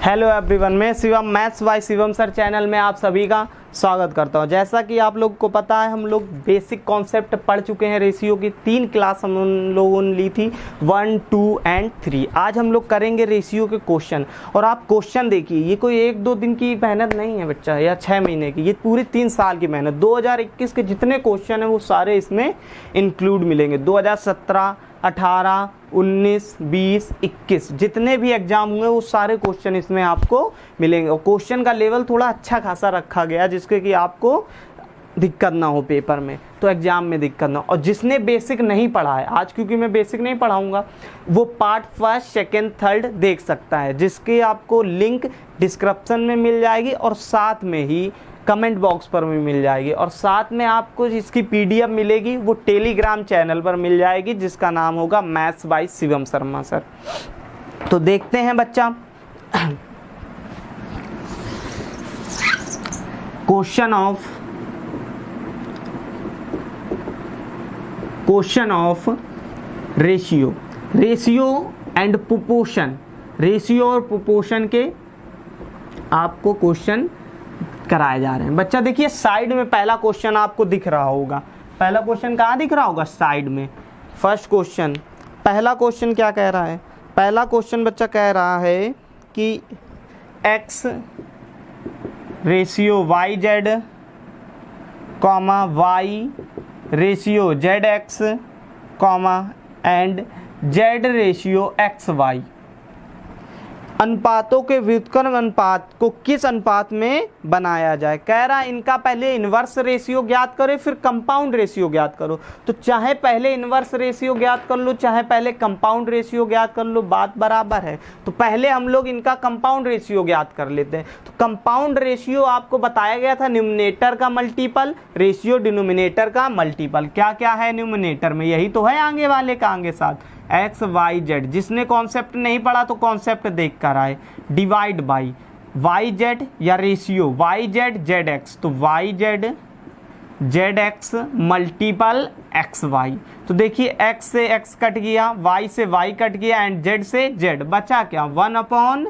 Hello everyone, मैं Shivam maths by Shivam sir channel में आप सभी का स्वागत करता हूं। जैसा कि आप लोग को पता है, हम लोग बेसिक कॉन्सेप्ट पढ़ चुके हैं। रेशियो की 3 क्लास हम लोगों ने ली थी, 1, 2 एंड 3। आज हम लोग करेंगे रेशियो के क्वेश्चन। और आप क्वेश्चन देखिए, ये कोई 1-2 दिन की मेहनत नहीं है बच्चा, या 6 महीने की, ये पूरी 3 साल की मेहनत। 2021 के जितने क्वेश्चन हैं वो सारे इसमें इंक्लूड मिलेंगे। 2017, 18, 19, 20, 21 जितने भी एग्जाम हुए वो सारे क्वेश्चन इसमें आपको मिलेंगे। और क्वेश्चन का लेवल थोड़ा अच्छा खासा रखा गया जिसके कि आपको दिक्कत ना हो पेपर में, तो एग्जाम में दिक्कत ना हो। और जिसने बेसिक नहीं पढ़ा है आज, क्योंकि मैं बेसिक नहीं पढ़ाऊंगा, वो पार्ट 1, 2, 3 देख सकता है, जिसकी आपको लिंक डिस्क्रिप्शन में मिल जाएगी और साथ में ही कमेंट बॉक्स पर भी मिल जाएगी। और साथ में आपको इसकी पीडीएफ मिलेगी, वो टेलीग्राम चैनल पर मिल जाएगी जिसका नाम होगा maths by Shivam Sharma sir. तो देखते हैं बच्चा, question of ratio and proportion. Ratio और प्रोपोर्शन के आपको क्वेश्चन कराए जा रहे हैं। बच्चा देखिए, साइड में पहला क्वेश्चन आपको दिख रहा होगा। पहला क्वेश्चन कहाँ दिख रहा होगा? साइड में। फर्स्ट क्वेश्चन, पहला क्वेश्चन क्या कह रहा है? पहला क्वेश्चन बच्चा कह रहा है कि x ratio Y Z comma Y ratio Z X comma and Z ratio X Y, अनुपातों के व्युत्क्रम अनुपात को किस अनुपात में बनाया जाए। कह रहा है इनका पहले इनवर्स रेशियो ज्ञात करो फिर कंपाउंड रेशियो ज्ञात करो। तो चाहे पहले इनवर्स रेशियो ज्ञात कर लो चाहे पहले कंपाउंड रेशियो ज्ञात कर लो, बात बराबर है। तो पहले हम लोग इनका कंपाउंड रेशियो ज्ञात कर लेते हैं। तो कंपाउंड रेशियो आपको बताया गया था, न्यूमरेटर का मल्टीपल रेशियो डिनोमिनेटर का मल्टीपल। क्या क्या है न्यूमरेटर में? यही तो है आगे वाले का आगे साथ एक्स वाई जेड। जिसने कॉन्सेप्ट नहीं पढ़ा तो कॉन्सेप्ट देख कर आए। डिवाइड बाई वाई जेड या ratio Y Z Z X, तो Y Z Z X multiple X Y. तो देखिए एक्स से एक्स कट गया, वाई से वाई कट गया एंड जेड से जेड, बचा क्या? 1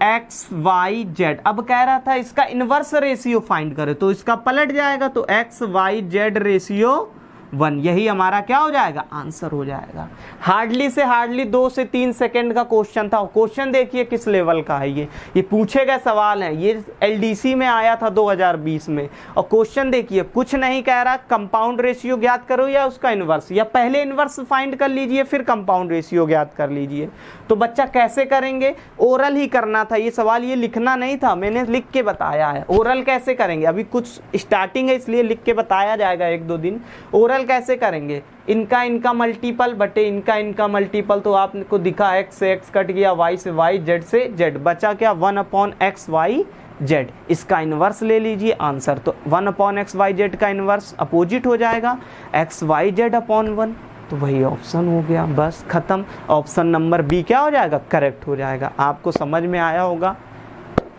एक्स वाई जेड। अब कह रहा था इसका इनवर्स रेशियो फाइंड करे, तो इसका पलट जाएगा, तो एक्स वाई जेड रेशियो 1। यही हमारा क्या हो जाएगा? आंसर हो जाएगा। हार्डली से हार्डली 2 से 3 सेकंड का क्वेश्चन था। क्वेश्चन देखिए किस लेवल का है। ये पूछे गए सवाल है, ये एलडीसी में आया था 2020 में। और क्वेश्चन देखिए, कुछ नहीं कह रहा कंपाउंड रेशियो ज्ञात करो या उसका इनवर्स, या पहले इनवर्स फाइंड कर लीजिए फिर कंपाउंड रेशियो ज्ञात कर लीजिए। तो बच्चा कैसे करेंगे? ओरल ही करना था ये सवाल, ये लिखना नहीं था, मैंने लिख के बताया है। ओरल कैसे करेंगे? अभी कुछ स्टार्टिंग है इसलिए लिख के बताया जाएगा 1-2 दिन। ओरल कैसे करेंगे? इनका मल्टीपल बटे इनका मल्टीपल, तो आपको दिखा एक्स से एक्स कट गया, वाई से वाई, जेड से जेड, बचा क्या? 1/x y z। इसका इनवर्स ले लीजिए, आंसर। तो 1/x y z का इनवर्स अपोजिट हो जाएगा x y z/1। तो वही ऑप्शन हो गया, बस खत्म। ऑप्शन नंबर बी क्या हो जाएगा? करेक्ट हो जाएगा। आपको समझ में आया होगा?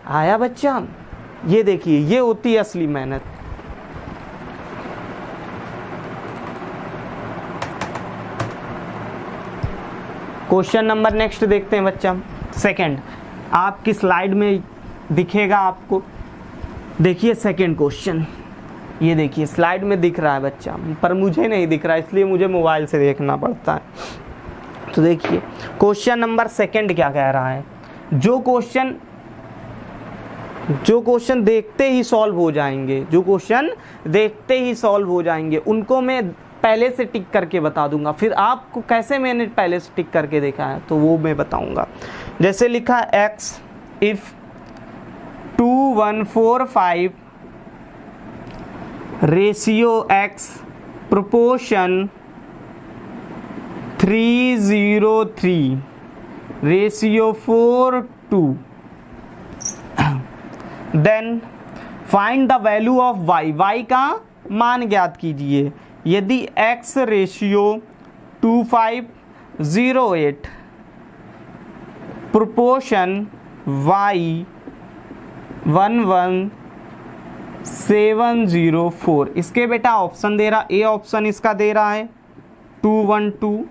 आया बच्चा? ये देखिए, ये होती है असली मेहनत। क्वेश्चन नंबर नेक्स्ट देखते हैं बच्चा। सेकंड आपकी स्लाइड में दिखेगा आपको। देखिए सेकंड क्वेश्चन, ये देखिए स्लाइड में दिख रहा है बच्चा, पर मुझे नहीं दिख रहा इसलिए मुझे मोबाइल से देखना पड़ता है। तो देखिए क्वेश्चन नंबर सेकंड क्या कह रहा है। जो क्वेश्चन देखते ही सॉल्व हो जाएंगे, उनको मैं पहले से टिक करके बता दूंगा। फिर आपको कैसे मैंने पहले से टिक करके देखा है तो वो मैं बताऊंगा। जैसे लिखा x if 2145 ratio x proportion 303 ratio 4:2, then find the value of y का मान ज्ञात कीजिए। यदि x रेशियो 2508 प्रोपोर्शन y 11704, इसके बेटा ऑप्शन दे रहा, ए ऑप्शन इसका दे रहा है 212,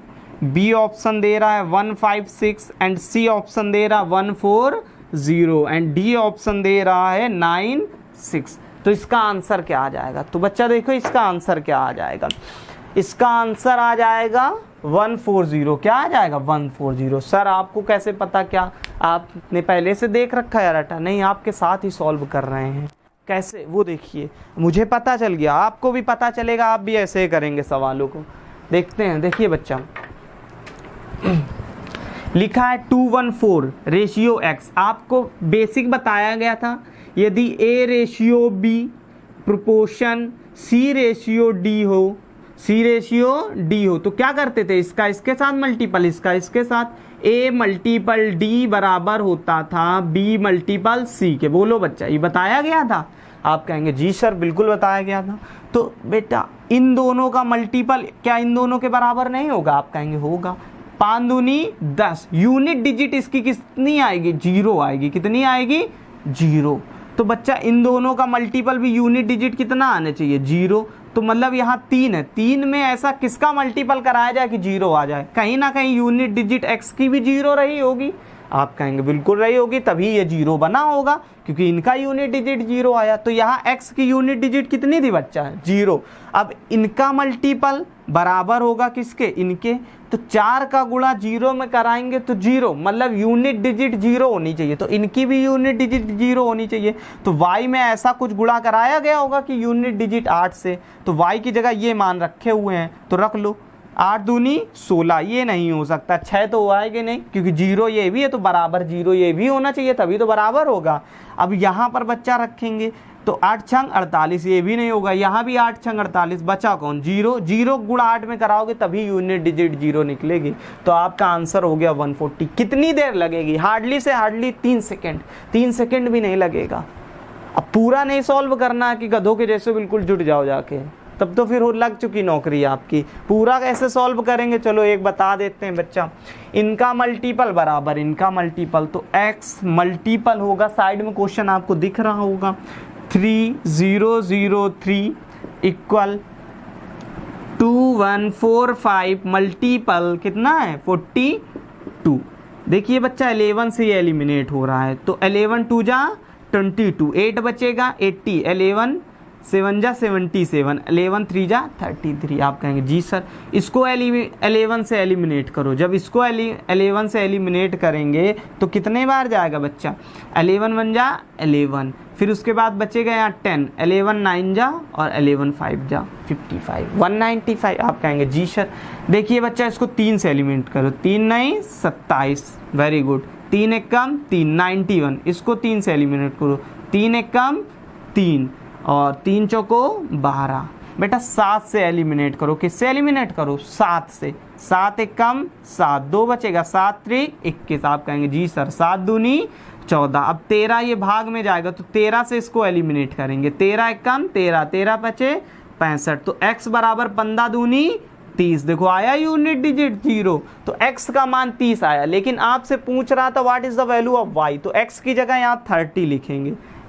बी ऑप्शन दे रहा है 156 एंड सी ऑप्शन दे रहा है 14 0 एंड डी ऑप्शन दे रहा है 9 6। तो इसका आंसर क्या आ जाएगा? तो बच्चा देखो इसका आंसर क्या आ जाएगा, इसका आंसर आ जाएगा 140। क्या आ जाएगा? 140। सर आपको कैसे पता? क्या आपने पहले से देख रखा है रटा? नहीं, आपके साथ ही सॉल्व कर रहे हैं। कैसे? वो देखिए, मुझे पता चल गया, आपको भी पता चलेगा, आप भी ऐसे ही करेंगे सवालों को। देखते हैं, देखिए बच्चा लिखा है 214 रेशियो x। आपको बेसिक बताया गया था, यदि a ratio b proportion c ratio d हो तो क्या करते थे? इसका इसके साथ मल्टीपल, इसका इसके साथ। a मल्टीपल d बराबर होता था b मल्टीपल c के। बोलो बच्चा, ये बताया गया था? आप कहेंगे जी सर बिल्कुल बताया गया था। तो बेटा इन दोनों का मल्टीपल क्या इन दोनों के बराबर नहीं होगा? आप कहेंगे होगा। 5 दूनी 10, यूनिट डिजिट इसकी कितनी आएगी? 0 आएगी। कितनी आएगी? 0। तो बच्चा इन दोनों का मल्टीपल भी यूनिट डिजिट कितना आना चाहिए? 0। तो मतलब यहाँ 3 है, 3 में ऐसा किसका मल्टीपल कराया जाए कि 0 आ जाए? कहीं ना कहीं यूनिट डिजिट x की भी 0 रही होगी। आप कहेंगे बिल्कुल रही होगी, तभी ये 0 बना होगा, क्योंकि इनका यूनिट डिजिट 0 आया। तो यहाँ x की यूनिट डिजिट कितनी थी बच्चा? 0। अब इनका मल्टीपल बराबर होगा किसके? इनके। तो 4 का गुणा 0 में कराएंगे तो 0, मतलब यूनिट डिजिट 0 होनी चाहिए। तो इनकी भी यूनिट डिजिट 0 होनी चाहिए। तो y में ऐसा कुछ गुणा कराया गया होगा कि यूनिट डिजिट 8 से। तो y की जगह ये मान रखे हुए हैं, तो रख लो। 8 दूनी 16, ये नहीं हो सकता। 6 तो आएगा नहीं, क्योंकि 0 ये भी है, तो बराबर 0 ये भी होना चाहिए, तभी तो बराबर होगा। अब यहाँ पर बच्चा रखेंगे तो 8 छंग 48, ये भी नहीं होगा। यहाँ भी 8 छंग 48, बचा कौन? 0। 0 गुणा 8 में कराओगे तभी यूनिट डिजिट 0 निकलेगी। तो आपका आंसर हो गया 140। कितनी देर लगेगी? हार्डली से हार्डली 3 सेकेंड, 3 सेकेंड भी नहीं लगेगा। अब पूरा नहीं सॉल्व करना कि गधों के जैसे बिल्कुल जुट जाओ जाके, तब तो फिर लग चुकी नौकरी आपकी। पूरा कैसे सॉल्व करेंगे? चलो एक बता देते हैं बच्चा। इनका मल्टीपल बराबर इनका मल्टीपल, तो x मल्टीपल होगा, साइड में क्वेश्चन आपको दिख रहा होगा, 3003 इक्वल 2145 मल्टीपल कितना है? 42। देखिए बच्चा 11 से एलिमिनेट हो रहा है, तो 11 2 जा 22, 8 बचेगा 80, 11 7 जा 77, 11 3 जा 33। आप कहेंगे जी सर इसको 11 से एलिमिनेट करो। जब इसको 11 से एलिमिनेट करेंगे तो कितने बार जाएगा बच्चा? 11 1 जा 11, फिर उसके बाद बचेगा यहाँ 10, 11 9 जा और 11 5 जा 55, 195। आप कहेंगे जी सर। देखिए बच्चा इसको 3 से एलिमिनेट करो, 3 नहीं 27, वेरी गुड। 3 एक कम 3, 91। इसको 3 से एलिमिनेट करो, 3 एक कम 3 और 3 चौको 12। बेटा 7 से एलिमिनेट करो। किससे एलिमिनेट करो? 7 से। 7 एक कम 7, 2 बचेगा, 7 3 21। आप कहेंगे जी सर 7 दूनी 14। अब 13 ये भाग में जाएगा, तो 13 से इसको एलिमिनेट करेंगे, 13 एक कम 13, 13 बचे 65। तो x बराबर 15 दूनी 30। देखो आया यूनिट डिजिट 0, तो x का मान 30 आया। लेकिन आपसे पूछ रहा था what is the value of y, तो x की जगह यहाँ 30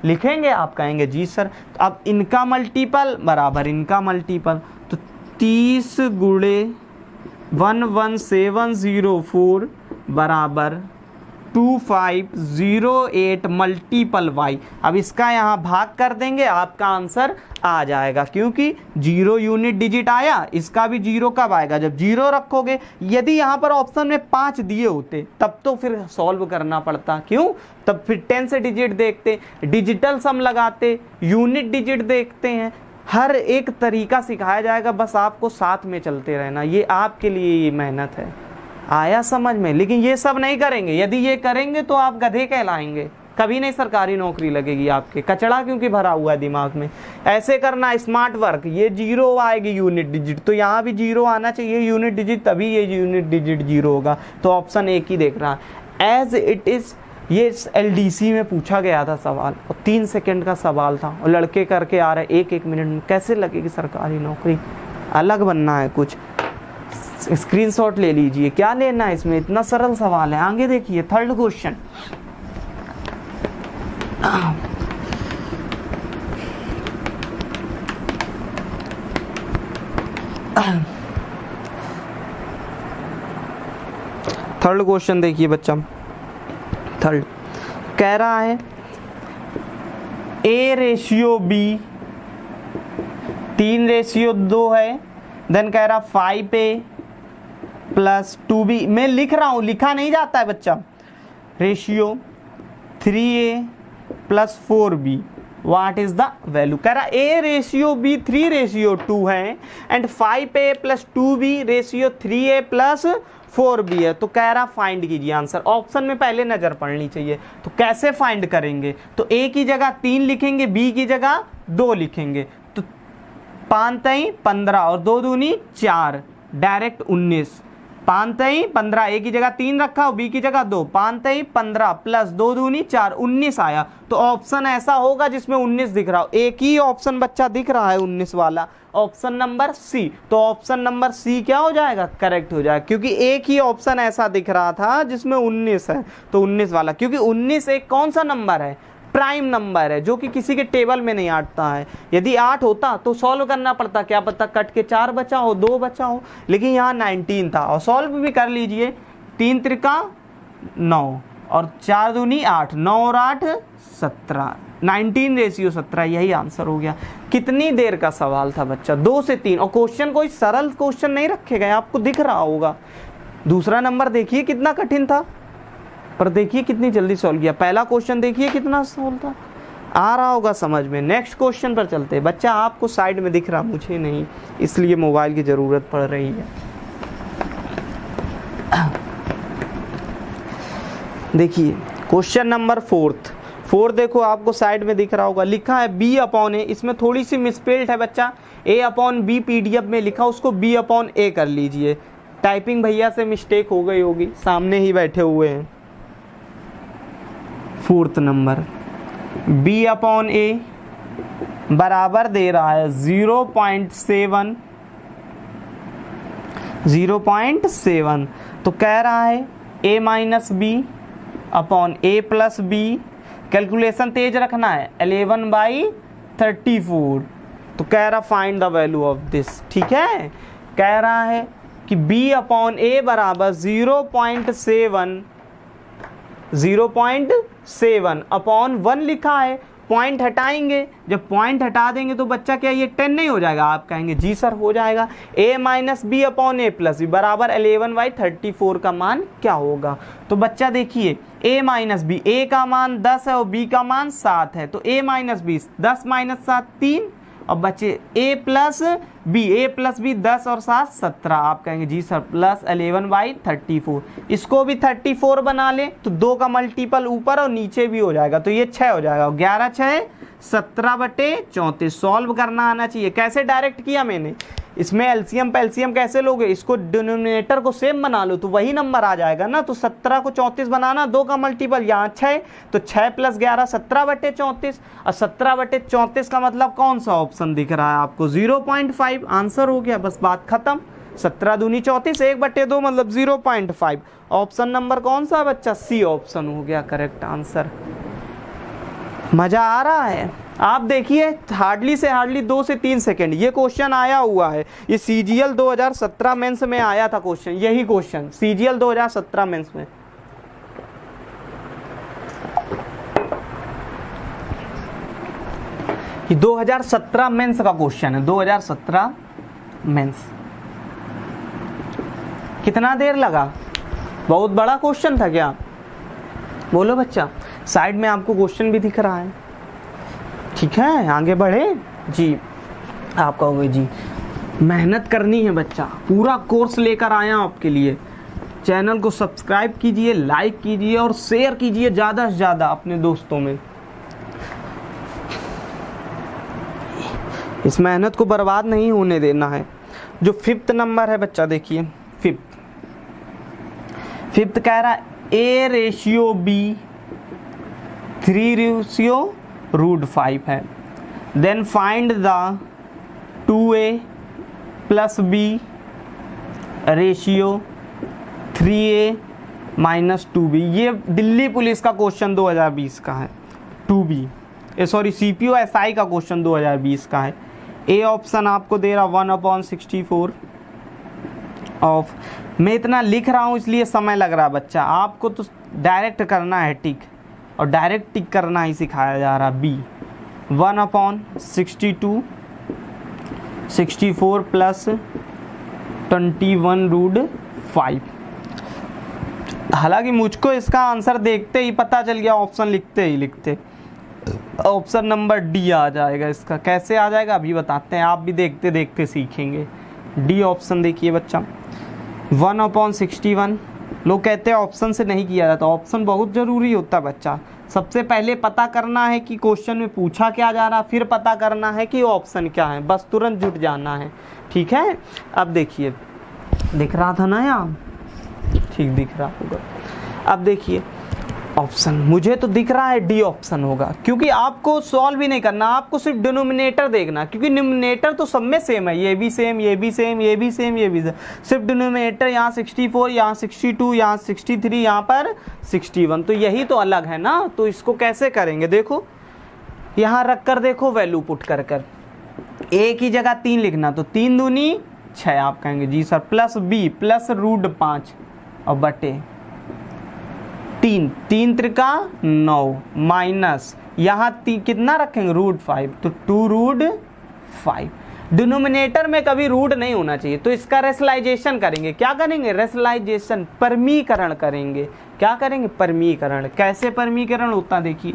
लिखेंगे। आप कहेंगे जी सर। तो अब इनका मल्टीपल बराबर इनका मल्टीपल, तो 30 गुणे 11704 बराबर 2508 मल्टीपल y। अब इसका यहाँ भाग कर देंगे, आपका आंसर आ जाएगा, क्योंकि 0 यूनिट डिजिट आया, इसका भी 0 कब आएगा? जब 0 रखोगे। यदि यहाँ पर ऑप्शन में 5 दिए होते तब तो फिर सॉल्व करना पड़ता, क्यों? तब फिर 10 से डिजिट देखते, डिजिटल सम लगाते, यूनिट डिजिट देखते हैं। हर एक तरीका सिखाया जाएगा, बस आपको साथ में चलते रहना। ये आपके लिए ये मेहनत है, आया समझ में? लेकिन ये सब नहीं करेंगे। यदि ये करेंगे तो आप गधे कहलाएंगे, कभी नहीं सरकारी नौकरी लगेगी आपके। कचड़ा क्योंकि भरा हुआ है दिमाग में। ऐसे करना स्मार्ट वर्क। ये 0 आएगी यूनिट डिजिट, तो यहाँ भी 0 आना चाहिए यूनिट डिजिट, तभी ये यूनिट डिजिट 0 होगा। तो ऑप्शन एक ही देख रहा है एज इट इज। ये LDC में पूछा गया था सवाल, और 3 सेकेंड का सवाल था, और लड़के करके आ रहे 1-1 मिनट में। कैसे लगेगी सरकारी नौकरी? अलग बनना है कुछ। स्क्रीनशॉट ले लीजिए, क्या लेना है इसमें, इतना सरल सवाल है। आगे देखिए थर्ड क्वेश्चन। थर्ड क्वेश्चन देखिए बच्चा। थर्ड कह रहा है A रेशियो B 3:2 है। देन कह रहा 5A प्लस 2B, मैं लिख रहा हूँ, लिखा नहीं जाता है बच्चा, ratio 3A plus 4B, what is the value. कह रहा A रेशियो B 3:2 है and 5A plus 2B ratio 3A plus 4B है। तो कह रहा फाइंड कीजिए आंसर। ऑप्शन में पहले नजर पड़नी चाहिए। तो कैसे फाइंड करेंगे, तो A की जगह 3 लिखेंगे, B की जगह 2 लिखेंगे। तो 5 3 15 और 2 दूनी 4, डायरेक्ट 19। 5 3 15, A की जगह 3 रखा और B की जगह 2, 5 3 15 प्लस 2 दूनी 4, 19 आया। तो ऑप्शन ऐसा होगा जिसमें 19 दिख रहा हो। एक ही ऑप्शन बच्चा दिख रहा है 19 वाला, ऑप्शन नंबर सी। तो ऑप्शन नंबर सी क्या हो जाएगा, करेक्ट हो जाएगा, क्योंकि एक ही ऑप्शन ऐसा दिख रहा था जिसमें 19 है। तो 19 वाला, क्योंकि 19 एक कौन सा नंबर है, प्राइम नंबर है, जो कि किसी के टेबल में नहीं आटता है। यदि 8 होता तो सॉल्व करना पड़ता, क्या पता कट के 4 बचा हो, 2 बचा हो, लेकिन यहाँ 19 था। और सॉल्व भी कर लीजिए, 3 त्रिका 9 और 4 दूनी 8, 9 और 8 17, 19:17, यही आंसर हो गया। कितनी देर का सवाल था बच्चा, 2 से 3। और क्वेश्चन कोई सरल क्वेश्चन नहीं रखे गए, आपको दिख रहा होगा। दूसरा नंबर देखिए कितना कठिन था, पर देखिए कितनी जल्दी सॉल्व किया। पहला क्वेश्चन देखिए कितना सॉल्व था, आ रहा होगा समझ में। नेक्स्ट क्वेश्चन पर चलते हैं। बच्चा आपको साइड में दिख रहा, मुझे नहीं, इसलिए मोबाइल की जरूरत पड़ रही है। देखिए क्वेश्चन नंबर 4 देखो, आपको साइड में दिख रहा होगा, लिखा है B/A। इसमें थोड़ी सी मिसपेल्ड है बच्चा, A/B PDF में लिखा, उसको B/A कर लीजिए। टाइपिंग भैया से मिस्टेक हो गई होगी, सामने ही बैठे हुए हैं। 4th नंबर B/A बराबर दे रहा है 0.7। तो कह रहा है A - B/A plus B, calculation तेज रखना है, 11/34। तो कह रहा find the value of this, ठीक है। कह रहा है कि B/A बराबर 0.7 अपॉन 1 लिखा है। पॉइंट हटाएंगे, जब पॉइंट हटा देंगे तो बच्चा क्या ये 10 नहीं हो जाएगा, आप कहेंगे जी सर हो जाएगा। A - B/A प्लस B बराबर 11/34 का मान क्या होगा। तो बच्चा देखिए A - B, A का मान 10 है और B का मान 7 है। तो A - B 10 - 7 3, और बचे A प्लस B, 10 और 7 17। आप कहेंगे जी सर प्लस 11/34। इसको भी 34 बना ले तो 2 का मल्टीपल ऊपर और नीचे भी हो जाएगा, तो ये 6 हो जाएगा। 11 6 17/34 सॉल्व करना आना चाहिए। कैसे डायरेक्ट किया मैंने, इसमें एलसीएम पे एलसीएम कैसे लोगे, इसको डिनोमिनेटर को सेम बना लो तो वही नंबर आ जाएगा ना। तो 17 को 34 बनाना, 2 का मल्टीपल यहाँ 6, तो 6 + 11 17/34, और 17/34 का मतलब कौन सा ऑप्शन दिख रहा है आपको, 0.5। आंसर हो गया, बस बात खत्म। 17 दूनी 34, 1/2 मतलब 0.5। ऑप्शन नंबर कौन सा बच्चा, सी ऑप्शन हो गया करेक्ट आंसर। मजा आ रहा है। आप देखिए हार्डली से हार्डली 2 से 3 सेकंड, ये क्वेश्चन आया हुआ है, ये CGL 2017 मेंस में आया था क्वेश्चन, यही क्वेश्चन CGL 2017 मेंस में। ये 2017 मेंस का क्वेश्चन है, 2017 मेंस। कितना देर लगा, बहुत बड़ा क्वेश्चन था क्या, बोलो बच्चा। साइड में आपको क्वेश्चन भी दिख रहा है, ठीक है। आगे बढ़े जी, आप कहोगे जी मेहनत करनी है बच्चा, पूरा कोर्स लेकर आया आपके लिए। चैनल को सब्सक्राइब कीजिए, लाइक कीजिए और शेयर कीजिए ज़्यादा से ज़्यादा अपने दोस्तों में। इस मेहनत को बर्बाद नहीं होने देना है। जो 5th नंबर है बच्चा, देखिए 5th कह रहा है A/B 3/√5 है। Then find the 2A plus B ratio 3A - 2B। ये दिल्ली पुलिस का क्वेश्चन 2020 का है। 2B CPO SI का क्वेश्चन 2020 का है। ए ऑप्शन आपको दे रहा 1/64 ऑफ। मैं इतना लिख रहा हूँ इसलिए समय लग रहा है बच्चा, आपको तो डायरेक्ट करना है टिक। और डायरेक्ट टिक करना ही सिखाया जा रहा। B 1/62 64 plus 21√5। हालांकि मुझको इसका आंसर देखते ही पता चल गया, ऑप्शन लिखते ऑप्शन नंबर डी आ जाएगा। इसका कैसे आ जाएगा अभी बताते हैं, आप भी देखते देखते सीखेंगे। डी ऑप्शन देखिए बच्चा, 1/61। लोग कहते हैं ऑप्शन से नहीं किया जाता, ऑप्शन बहुत ज़रूरी होता है बच्चा। सबसे पहले पता करना है कि क्वेश्चन में पूछा क्या जा रहा, फिर पता करना है कि ऑप्शन क्या है, बस तुरंत जुट जाना है। ठीक है, अब देखिए, दिख रहा था ना यहाँ, ठीक दिख रहा होगा। अब देखिए ऑप्शन, मुझे तो दिख रहा है डी ऑप्शन होगा, क्योंकि आपको सॉल्व भी नहीं करना, आपको सिर्फ डिनोमिनेटर देखना, क्योंकि डिनोमिनेटर तो सब में सेम है, ये भी सेम, ये भी सेम, ये भी सेम, ये भी सेम। सिर्फ डिनोमिनेटर यहाँ 64, यहाँ 62, यहाँ 63, यहाँ पर 61, तो यही तो अलग है ना। तो इसको कैसे करेंगे, देखो यहाँ रख कर देखो, वैल्यू पुट कर कर ए की जगह 3 लिखना, तो 3 दूनी 6 आप कहेंगे जी सर, प्लस बी प्लस √5 और बटे 3, 3 त्रिका 9 माइनस यहाँ कितना रखेंगे √5, तो 2√5। डिनोमिनेटर में कभी रूट नहीं होना चाहिए, तो इसका रेशनलाइजेशन करेंगे। क्या करेंगे, रेशनलाइजेशन, परमीकरण करेंगे। क्या करेंगे, परमीकरण। कैसे परमीकरण होता देखिए,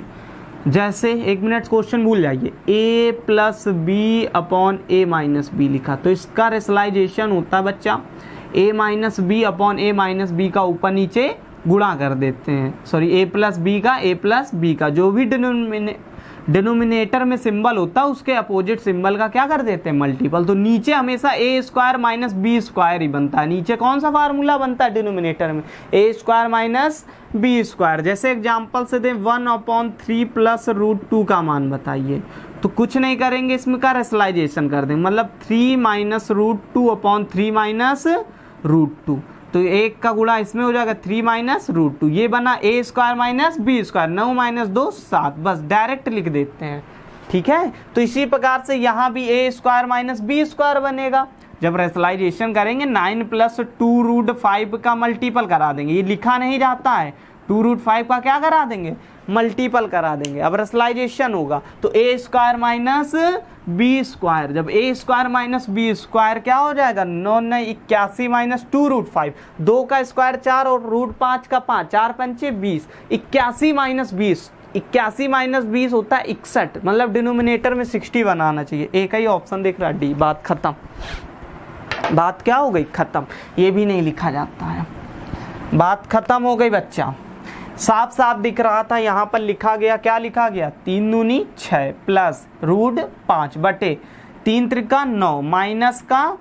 जैसे 1 मिनट क्वेश्चन भूल जाइए, a plus B upon a minus B लिखा, तो इसका रेशनलाइजेशन होता है बच्चा a minus B upon a minus B का ऊपर नीचे गुणा कर देते हैं, सॉरी a प्लस बी का a प्लस बी का, जो भी डिनोमिनेटर में सिंबल होता है उसके अपोजिट सिंबल का क्या कर देते हैं, मल्टीपल। तो नीचे हमेशा a square minus B square ही बनता है। नीचे कौन सा फार्मूला बनता है डिनोमिनेटर में, a square minus B square. जैसे एग्जाम्पल से दें 1/3 प्लस √2 का मान बताइए, तो कुछ नहीं करेंगे, इसमें का रेशनलाइजेशन कर देंगे, मतलब 3 माइनस √2/3 माइनस √2, तो 1 का गुणा इसमें हो जाएगा 3 माइनस √2, ये बना a square minus B square, 9 minus 2 7, बस डायरेक्ट लिख देते हैं। ठीक है, तो इसी प्रकार से यहाँ भी a square minus B square बनेगा। जब रेशनलाइजेशन करेंगे 9 प्लस 2√5 का मल्टीपल करा देंगे, ये लिखा नहीं जाता है, 2√5 का क्या करा देंगे, मल्टीपल करा देंगे। अब रेशनलाइजेशन होगा तो a square minus B square, जब a square minus B square क्या हो जाएगा, 9 81 माइनस 2√5, 2 का स्क्वायर 4 और √5 का 5, 4 पंचे 20, 81 माइनस 20, 81 माइनस 20 होता है 61, मतलब डिनोमिनेटर में 60 बनाना चाहिए। एक ही ऑप्शन दिख रहा है डी, बात खत्म। बात क्या हो गई, खत्म। ये भी नहीं लिखा जाता है, बात खत्म हो गई बच्चा। साफ साफ दिख रहा था, यहाँ पर लिखा गया, क्या लिखा गया, 3 दूनी 6 प्लस √5 बटे 3 त्रिका 9 माइनस का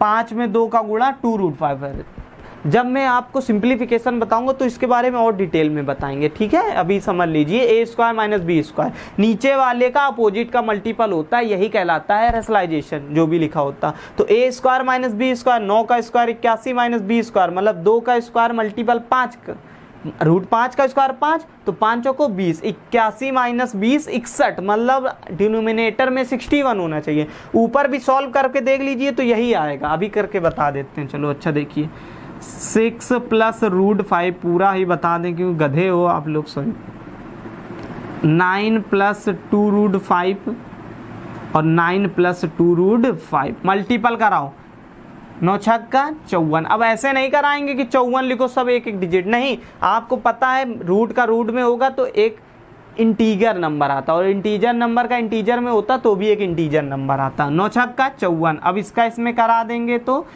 5 में 2 का गुणा 2√5। जब मैं आपको सिंप्लीफिकेशन बताऊंगा तो इसके बारे में और डिटेल में बताएंगे। ठीक है, अभी समझ लीजिए, a square minus B square, नीचे वाले का अपोजिट का मल्टीपल होता है, यही कहलाता है रेशनलाइजेशन, जो भी लिखा होता। तो a square minus B square, 9 का स्क्वायर 81 माइनस बी स्क्वायर, मतलब 2 का स्क्वायर मल्टीपल 5 √5 का स्क्वायर 5, तो 5 को 20, 81 माइनस 20 61, मतलब डिनोमिनेटर में 61 होना चाहिए। ऊपर भी सॉल्व करके देख लीजिए तो यही आएगा, अभी करके बता देते हैं। चलो अच्छा देखिए, 6 प्लस √5 पूरा ही बता दें क्योंकि गधे हो आप लोग, सॉरी, 9 प्लस 2√5 और 9 प्लस 2√5 मल्टीपल कराओ, 9 छक्का 54। अब ऐसे नहीं कराएंगे कि 54 लिखो सब एक एक डिजिट, नहीं, आपको पता है रूट का रूट में होगा तो एक इंटीजर नंबर आता, और इंटीजर नंबर का इंटीजर में होता तो भी एक इंटीजर नंबर आता। 9 छक्का 54, अब इसका इसमें करा देंगे तो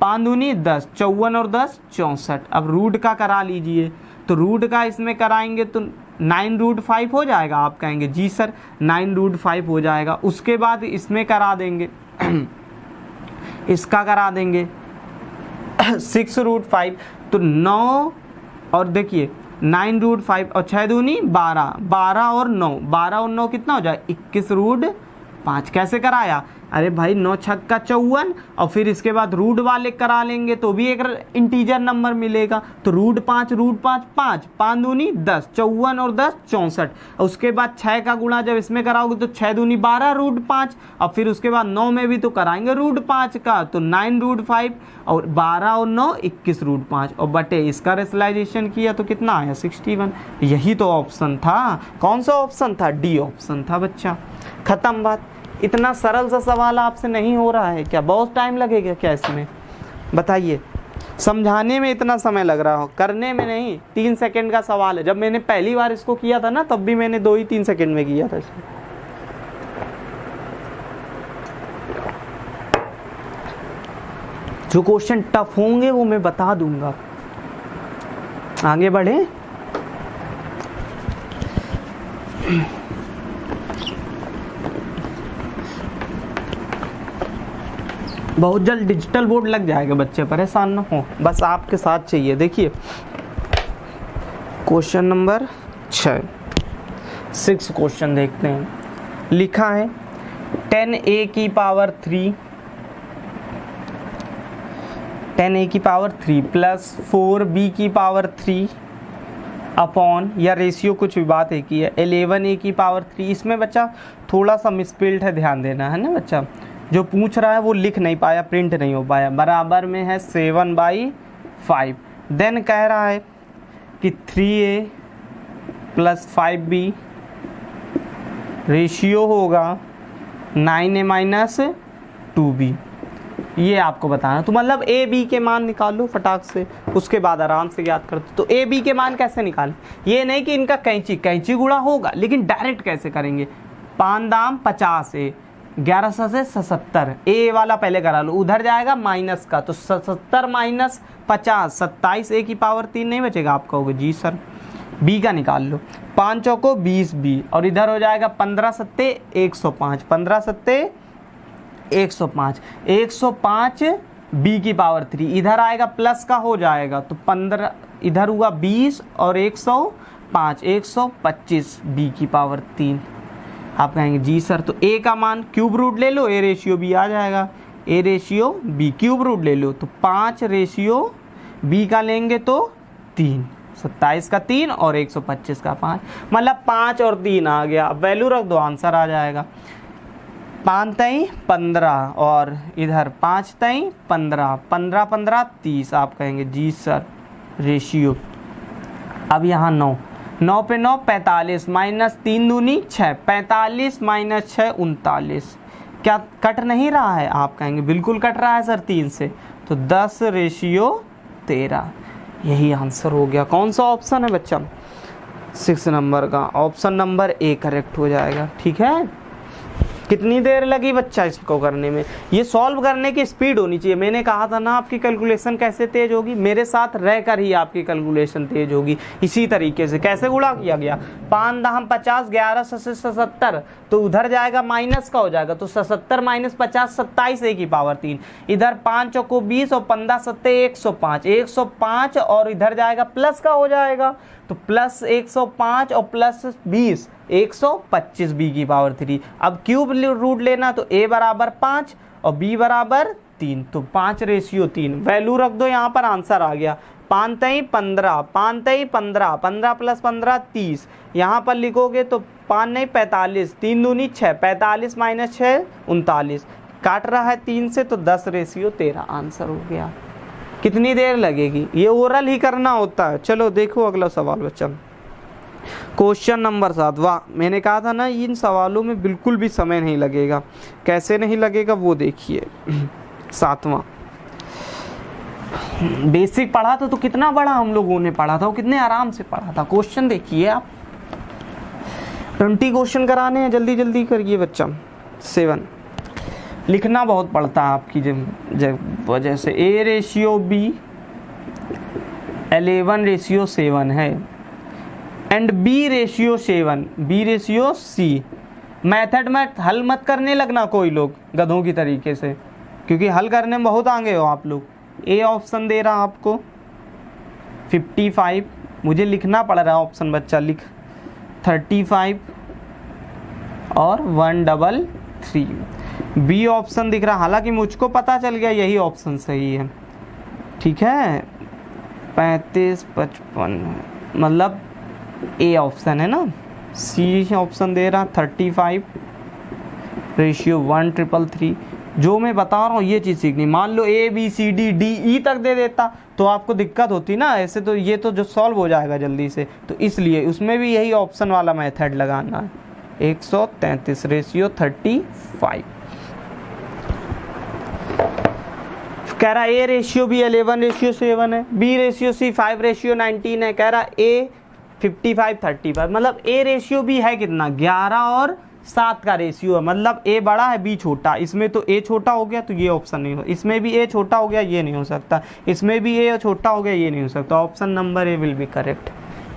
5 दूनी 10, 54 और 10 64। अब रूट का करा लीजिए, तो रूट का इसमें कराएंगे तो 9√5 हो जाएगा, आप कहेंगे जी सर 9√5 हो जाएगा। उसके बाद इसमें करा देंगे इसका करा देंगे 6√5, तो 9 और देखिए 9√5 और 6 दूनी 12, 12 और 9, 12 और 9 कितना हो जाए 21√5। कैसे कराया, अरे भाई 9 छक्का 54, और फिर इसके बाद रूट वाले करा लेंगे तो भी एक इंटीजर नंबर मिलेगा। तो रूट 5 5 5 दूनी 10, 54 और 10 64। उसके बाद 6 का गुणा जब इसमें कराओगे तो 6 दूनी 12 रूट 5, और फिर उसके बाद 9 में भी तो कराएंगे रूट 5 का, तो 9 रूट 5, और 12 और 9 21 रूट 5, और बटे इसका रेशनलाइजेशन किया तो कितना आया 61। यही तो ऑप्शन था। कौन सा ऑप्शन था? डी ऑप्शन था बच्चा। खत्म बात। इतना सरल सा सवाल आपसे नहीं हो रहा है क्या? बहुत टाइम लगेगा क्या इसमें? बताइए। समझाने में इतना समय लग रहा हो, करने में नहीं। 3 सेकंड का सवाल है। जब मैंने पहली बार इसको किया था ना, तब भी मैंने 2 ही 3 सेकंड में किया था इसको। जो क्वेश्चन टफ होंगे वो मैं बता दूंगा। आगे बढ़े। बहुत जल्द डिजिटल बोर्ड लग जाएगा बच्चे, परेशान ना हो, बस आपके साथ चाहिए। देखिए क्वेश्चन नंबर 6 क्वेश्चन देखते हैं। लिखा है 10a की पावर 3 प्लस 4b की पावर 3 अपॉन, या रेशियो कुछ भी बात है कि 11a की पावर 3। इसमें बच्चा थोड़ा सा मिसप्रिंट है, ध्यान देना है ना बच्चा। जो पूछ रहा है वो लिख नहीं पाया, प्रिंट नहीं हो पाया। बराबर में है 7/5। देन कह रहा है कि 3a प्लस 5b रेशियो होगा 9a माइनस 2b। ये आपको बताना। तो मतलब ए बी के मान निकाल लो फटाक से, उसके बाद आराम से याद करते। तो ए बी के मान कैसे निकालें? ये नहीं कि इनका कैंची गुणा होगा, लेकिन डायरेक्ट कैसे करेंगे? 5 दाम 50 है, 11 से 77। ए वाला पहले करा लो, उधर जाएगा माइनस का, तो 77 माइनस 50 27। ए की पावर 3 नहीं बचेगा। आप कहोगे जी सर। बी का निकाल लो, 5 चौको 20 बी, और इधर हो जाएगा 15 सत्ते 105, 15 सत्ते 105, 105 बी की पावर 3। इधर आएगा प्लस का हो जाएगा, तो 15 इधर हुआ 20 और 105, 125 बी की पावर 3। आप कहेंगे जी सर। तो ए का मान क्यूब रूट ले लो, ए रेशियो बी आ जाएगा। A ratio B cube root ले लो, तो 5 रेशियो बी का लेंगे तो 3, 27 का 3 और 125 का 5, मतलब 5 और 3 आ गया। अब वैल्यू रख दो, आंसर आ जाएगा। 5 तई 15 और इधर 5 तई 15, 15 15 30। आप कहेंगे जी सर रेशियो। अब यहाँ 9 पे 9 45, माइनस 3 दूनी 6, 45 माइनस 6 39। क्या कट नहीं रहा है? आप कहेंगे बिल्कुल कट रहा है सर 3 से। तो 10 रेशियो 13। यही आंसर हो गया। कौन सा ऑप्शन है बच्चा? 6 नंबर का ऑप्शन नंबर ए करेक्ट हो जाएगा। ठीक है। कितनी देर लगी बच्चा इसको करने में? ये सॉल्व करने की स्पीड होनी चाहिए। मैंने कहा था ना आपकी कैलकुलेशन कैसे तेज होगी, मेरे साथ रहकर ही आपकी कैलकुलेशन तेज होगी। इसी तरीके से कैसे गुणा किया गया? 5 दाम 50, 11 से 77, तो उधर जाएगा माइनस का हो जाएगा, तो 77 माइनस 50 27 ए की पावर 3। इधर 5 चौको 20 और 15 सत्ते 105, 105 और इधर जाएगा प्लस का हो जाएगा, तो प्लस 105 और प्लस 20 125 बी की पावर 3। अब क्यूब रूट लेना, तो a बराबर 5 और b बराबर 3, तो 5 रेशियो 3। वैल्यू रख दो, यहाँ पर आंसर आ गया। 5 तई 15, 5 तई 15, 15 प्लस 15 30। यहाँ पर लिखोगे तो 5 नहीं 45, 3 दूनी 6, 45 माइनस 6 39। काट रहा है 3 से, तो 10 रेशियो 13 आंसर हो गया। कितनी देर लगेगी? ये ओरल ही करना होता है। चलो देखो अगला सवाल बच्चा। Question number 7। वाह, मैंने कहा था ना इन सवालों में बिल्कुल भी समय नहीं लगेगा। कैसे नहीं लगेगा वो देखिए। 7वां बेसिक पढ़ा था, तो कितना बड़ा हम लोगों ने पढ़ा था, वो कितने आराम से पढ़ा था। क्वेश्चन देखिए आप, 20 क्वेश्चन कराने हैं, जल्दी जल्दी करिए बच्चा। 7 लिखना बहुत पड़ता है आपकी वजह से। ए रेशियो बी 11 रेशियो 7 है, and B ratio 7, B ratio C. Method में हल मत करने लगना कोई लोग गधों की तरीके से, क्योंकि हल करने में बहुत आगे हो आप लोग। ए ऑप्शन दे रहा आपको 55, मुझे लिखना पड़ रहा है ऑप्शन बच्चा, लिख 35 और 133। बी ऑप्शन दिख रहा, हालांकि मुझको पता चल गया यही ऑप्शन सही है, ठीक है। 35 55 मतलब ए ऑप्शन है ना। सी ऑप्शन दे रहा 35:1:333। जो मैं बता रहा हूँ ये चीज़ सीखनी। मान लो A B C D D E तक दे देता तो आपको दिक्कत होती ना, ऐसे तो ये तो जो सॉल्व हो जाएगा जल्दी से, तो इसलिए उसमें भी यही ऑप्शन वाला मेथड लगाना है। 133:35। कह रहा ए रेशियो बी 11:7 है, बी रेशियो सी 5:19 है। कह रहा ए 55:35, मतलब ए रेशियो बी है कितना, 11 और 7 का रेशियो है, मतलब ए बड़ा है बी छोटा। इसमें तो ए छोटा हो गया तो ये ऑप्शन नहीं हो, इसमें भी ए छोटा हो गया ये नहीं हो सकता, इसमें भी ए छोटा हो गया ये नहीं हो सकता। Option number A will be correct.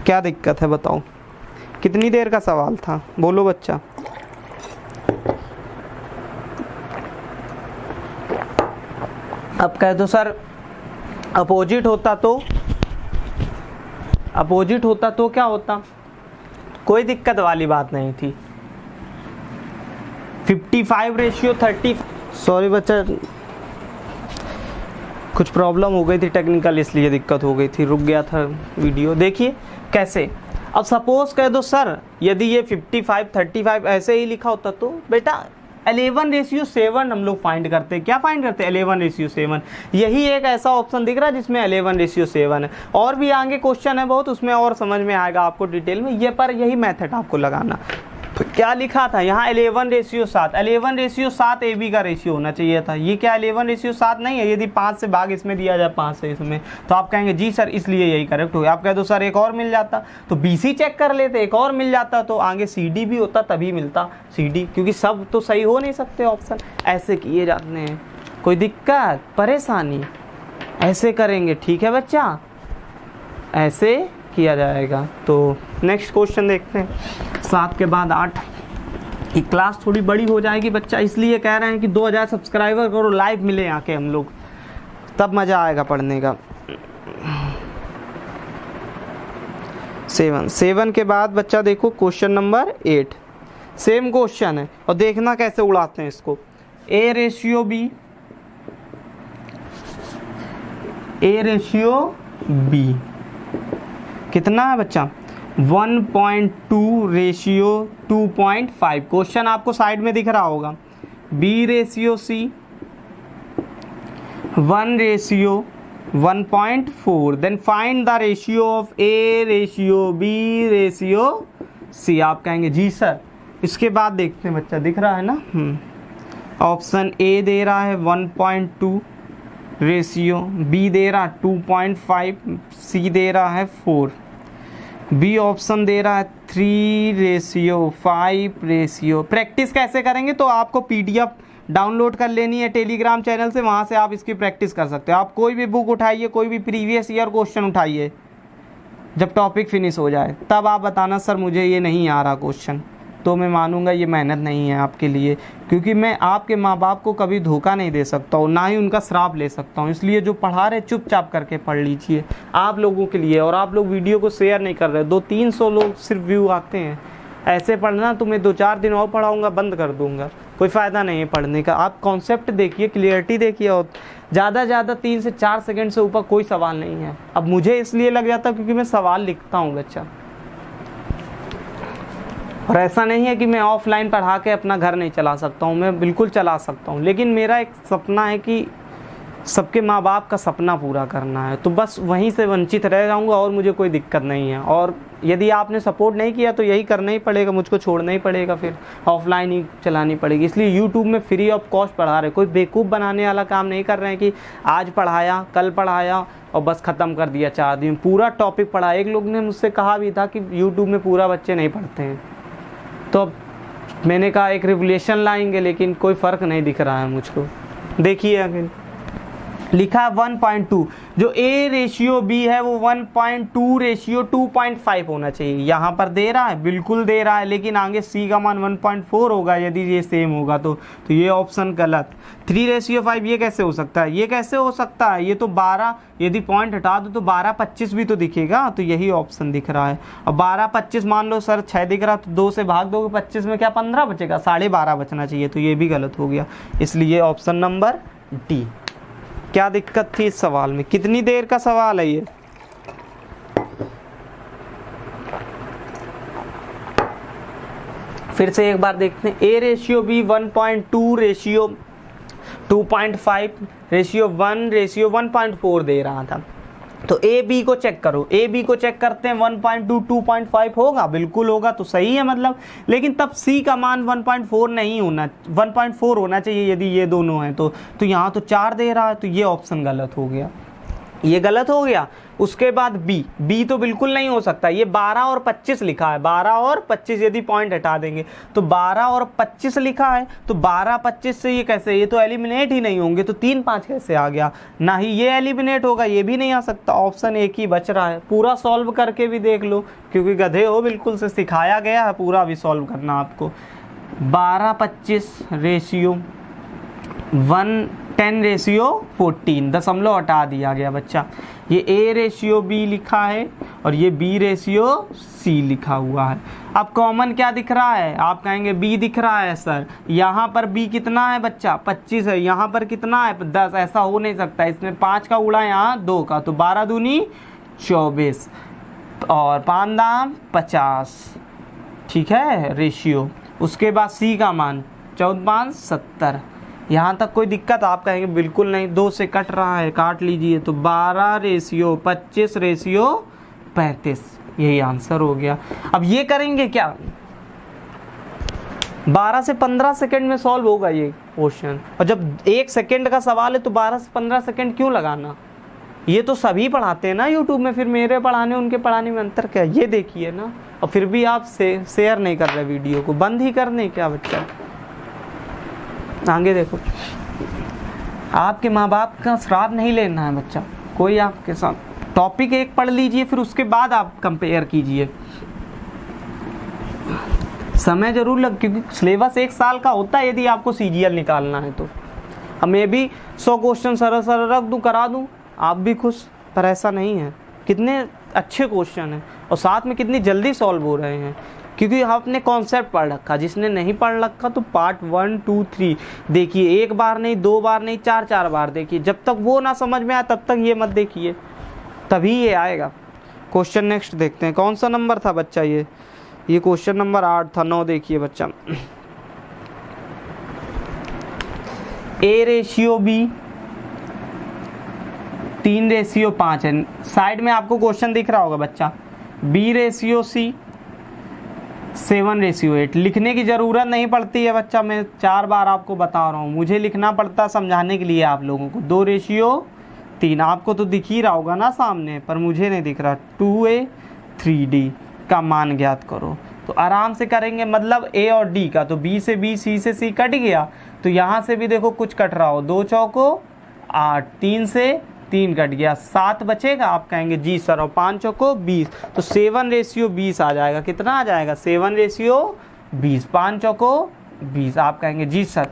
क्या दिक्कत है बताओ, कितनी देर का सवाल था, बोलो बच्चा। अब कह दो सर अपोजिट होता तो क्या होता, कोई दिक्कत वाली बात नहीं थी। 55:30। सॉरी बच्चा, कुछ प्रॉब्लम हो गई थी टेक्निकल, इसलिए दिक्कत हो गई थी, रुक गया था वीडियो। देखिए कैसे, अब सपोज कह दो सर यदि ये 55:35 ऐसे ही लिखा होता तो बेटा 11:7 हम लोग फाइंड करते हैं। क्या फाइंड करते हैं, 11:7। यही एक ऐसा ऑप्शन दिख रहा है जिसमें 11:7 है। और भी आगे क्वेश्चन है बहुत, उसमें और समझ में आएगा आपको डिटेल में, ये पर यही मेथड आपको लगाना। क्या लिखा था यहाँ 11:7, 11:7 ए बी का रेशियो होना चाहिए था। ये क्या 11:7 नहीं है, यदि 5 से भाग इसमें दिया जाए 5 से इसमें, तो आप कहेंगे जी सर इसलिए यही करेक्ट हो गया। आप कह दो सर एक और मिल जाता तो BC चेक कर लेते, एक और मिल जाता तो आगे CD भी होता तभी मिलता CD, क्योंकि सब तो सही हो नहीं सकते ऑप्शन। ऐसे किए जाते हैं, कोई दिक्कत परेशानी, ऐसे करेंगे ठीक है बच्चा, ऐसे किया जाएगा। तो नेक्स्ट क्वेश्चन देखते हैं, 7 के बाद 8। ये क्लास थोड़ी बड़ी हो जाएगी बच्चा, इसलिए कह रहे हैं कि 2000 सब्सक्राइबर करो, लाइव मिले आके हम लोग, तब मज़ा आएगा पढ़ने का। 7 के बाद बच्चा देखो क्वेश्चन नंबर 8, सेम क्वेश्चन है और देखना कैसे उड़ाते हैं इसको। ए रेशियो बी कितना है बच्चा, 1.2:2.5। क्वेश्चन आपको साइड में दिख रहा होगा। B ratio C 1:1.4, then find the ratio of A ratio B ratio C. आप कहेंगे जी सर, इसके बाद देखते हैं बच्चा, दिख रहा है ना, ऑप्शन ए दे रहा है 1.2 रेशियो, बी दे रहा है 2.5, सी दे रहा है 4, बी ऑप्शन दे रहा है 3:5 रेशियो। प्रैक्टिस कैसे करेंगे, तो आपको PDF डाउनलोड कर लेनी है टेलीग्राम चैनल से, वहाँ से आप इसकी प्रैक्टिस कर सकते हो। आप कोई भी बुक उठाइए, कोई भी प्रीवियस ईयर क्वेश्चन उठाइए, जब टॉपिक फिनिश हो जाए तब आप बताना सर मुझे ये नहीं आ रहा क्वेश्चन, तो मैं मानूंगा ये मेहनत नहीं है आपके लिए, क्योंकि मैं आपके माँ बाप को कभी धोखा नहीं दे सकता हूँ, ना ही उनका श्राप ले सकता हूँ। इसलिए जो पढ़ा रहे चुपचाप करके पढ़ लीजिए आप लोगों के लिए। और आप लोग वीडियो को शेयर नहीं कर रहे, 200-300 लोग सिर्फ व्यू आते हैं। ऐसे पढ़ना तो मैं 2-4 दिन और पढ़ाऊँगा, बंद कर दूँगा, कोई फ़ायदा नहीं है पढ़ने का। आप कॉन्सेप्ट देखिए, क्लियरिटी देखिए, और ज़्यादा 3 से 4 सेकंड से ऊपर कोई सवाल नहीं है। अब मुझे इसलिए लग जाता क्योंकि मैं सवाल लिखता हूँ बच्चा, और ऐसा नहीं है कि मैं ऑफलाइन पढ़ा के अपना घर नहीं चला सकता हूँ, मैं बिल्कुल चला सकता हूँ। लेकिन मेरा एक सपना है कि सबके माँ बाप का सपना पूरा करना है, तो बस वहीं से वंचित रह जाऊँगा और मुझे कोई दिक्कत नहीं है। और यदि आपने सपोर्ट नहीं किया तो यही करना ही पड़ेगा, मुझको छोड़ना ही पड़ेगा, फिर ऑफलाइन ही चलानी पड़ेगी। इसलिए यूट्यूब में फ्री ऑफ कॉस्ट पढ़ा रहे, कोई बेवकूफ़ बनाने वाला काम नहीं कर रहे हैं कि आज पढ़ाया कल पढ़ाया और बस ख़त्म कर दिया 4 दिन, पूरा टॉपिक पढ़ा। एक लोग ने मुझसे कहा भी था कि यूट्यूब में पूरा बच्चे नहीं पढ़ते हैं, तो अब मैंने कहा एक रेगुलेशन लाएंगे, लेकिन कोई फ़र्क नहीं दिख रहा है मुझको। देखिए आगे लिखा है 1.2, जो ए रेशियो बी है वो 1.2 रेशियो 2.5 होना चाहिए। यहाँ पर दे रहा है, बिल्कुल दे रहा है, लेकिन आगे सी का मान 1.4 होगा यदि ये सेम होगा तो ये ऑप्शन गलत। 3:5 ये कैसे हो सकता है, ये कैसे हो सकता है, ये तो 12, यदि पॉइंट हटा दो तो 12:25 भी तो दिखेगा, तो यही ऑप्शन दिख रहा है। अब 12:25 मान लो सर 6 दिख रहा, तो 2 से भाग दोगे 25 में क्या 15 बचेगा, 12.5 बचना चाहिए, तो ये भी गलत हो गया, इसलिए ऑप्शन नंबर डी। क्या दिक्कत थी इस सवाल में, कितनी देर का सवाल है ये? फिर से एक बार देखते हैं। A ratio B 1.2 ratio 2.5 ratio 1 ratio 1.4 दे रहा था, तो ए बी को चेक करो, ए बी को चेक करते हैं। 1.2 2.5 होगा, बिल्कुल होगा, तो सही है मतलब, लेकिन तब सी का मान 1.4 नहीं होना, 1.4 होना चाहिए यदि ये दोनों हैं तो यहाँ तो 4 दे रहा है, तो ये ऑप्शन गलत हो गया, ये गलत हो गया। उसके बाद बी तो बिल्कुल नहीं हो सकता, ये 12 और 25 लिखा है, 12 और 25 यदि पॉइंट हटा देंगे तो 12 और 25 लिखा है, तो 12-25 से ये कैसे, ये तो एलिमिनेट ही नहीं होंगे, तो 3-5 कैसे आ गया, ना ही ये एलिमिनेट होगा, ये भी नहीं आ सकता, ऑप्शन एक ही बच रहा है। पूरा सॉल्व करके भी देख लो, क्योंकि गधे हो, बिल्कुल से सिखाया गया है, पूरा भी सॉल्व करना आपको। 12-25 रेशियो 10 रेशियो 14, दशमलव हटा दिया गया बच्चा। ये ए रेशियो बी लिखा है और ये बी रेशियो सी लिखा हुआ है। अब कॉमन क्या दिख रहा है, आप कहेंगे बी दिख रहा है सर, यहाँ पर बी कितना है बच्चा 25 है, यहाँ पर कितना है 10, ऐसा हो नहीं सकता, इसमें 5 का उड़ा यहाँ 2 का, तो 12 दूनी 24 और 5 दाम 50, ठीक है रेशियो। उसके बाद सी का मान 14-5 70, यहाँ तक कोई दिक्कत, आप कहेंगे बिल्कुल नहीं, 2 से कट रहा है, काट लीजिए, तो 12 रेशियो 25 रेशियो 35, यही आंसर हो गया। अब ये करेंगे क्या, 12 से 15 सेकंड में सॉल्व होगा ये क्वेश्चन, और जब 1 सेकंड का सवाल है तो 12 से 15 सेकंड क्यों लगाना, ये तो सभी पढ़ाते हैं ना यूट्यूब में, फिर मेरे पढ़ाने उनके पढ़ाने में अंतर क्या, ये देखिए ना, और फिर भी आप शेयर नहीं कर रहे, वीडियो को बंद ही करने क्या बच्चा। आगे देखो, आपके माँ बाप का श्राप नहीं लेना है बच्चा, कोई आपके साथ, टॉपिक एक पढ़ लीजिए, फिर उसके बाद आप कंपेयर कीजिए, समय जरूर लग, क्योंकि सिलेबस 1 साल का होता है यदि आपको सीजीएल निकालना है तो। अब मैं भी 100 क्वेश्चन सरल सरल रख दूँ, करा दूँ, आप भी खुश, पर ऐसा नहीं है। कितने अच्छे क्वेश्चन हैं और साथ में कितनी जल्दी सॉल्व हो रहे हैं, क्योंकि आपने कॉन्सेप्ट पढ़ रखा। जिसने नहीं पढ़ रखा तो पार्ट 1 2 3 देखिए, 1 बार नहीं, 2 बार नहीं, 4 बार देखिए, जब तक वो ना समझ में आए तब तक ये मत देखिए, तभी ये आएगा। क्वेश्चन नेक्स्ट देखते हैं, कौन सा नंबर था बच्चा ये क्वेश्चन नंबर 8 था, 9 देखिए बच्चा। ए रेशियो बी 3:5 है, साइड में आपको क्वेश्चन दिख रहा होगा बच्चा। बी रेशियो सी 7:8, लिखने की ज़रूरत नहीं पड़ती है बच्चा, मैं 4 बार आपको बता रहा हूँ, मुझे लिखना पड़ता समझाने के लिए आप लोगों को। 2:3, आपको तो दिख ही रहा होगा ना सामने, पर मुझे नहीं दिख रहा। 2A 3D का मान ज्ञात करो, तो आराम से करेंगे, मतलब ए और डी का, तो बी से बी, सी से सी कट गया, तो यहाँ से भी देखो कुछ कट रहा हो, 2 चौको 8, 3 से 3 कट गया, 7 बचेगा, आप कहेंगे जी सर, और 5 चौको 20, तो 7:20 आ जाएगा। कितना आ जाएगा 7:20, 5 चौको 20, आप कहेंगे जी सर।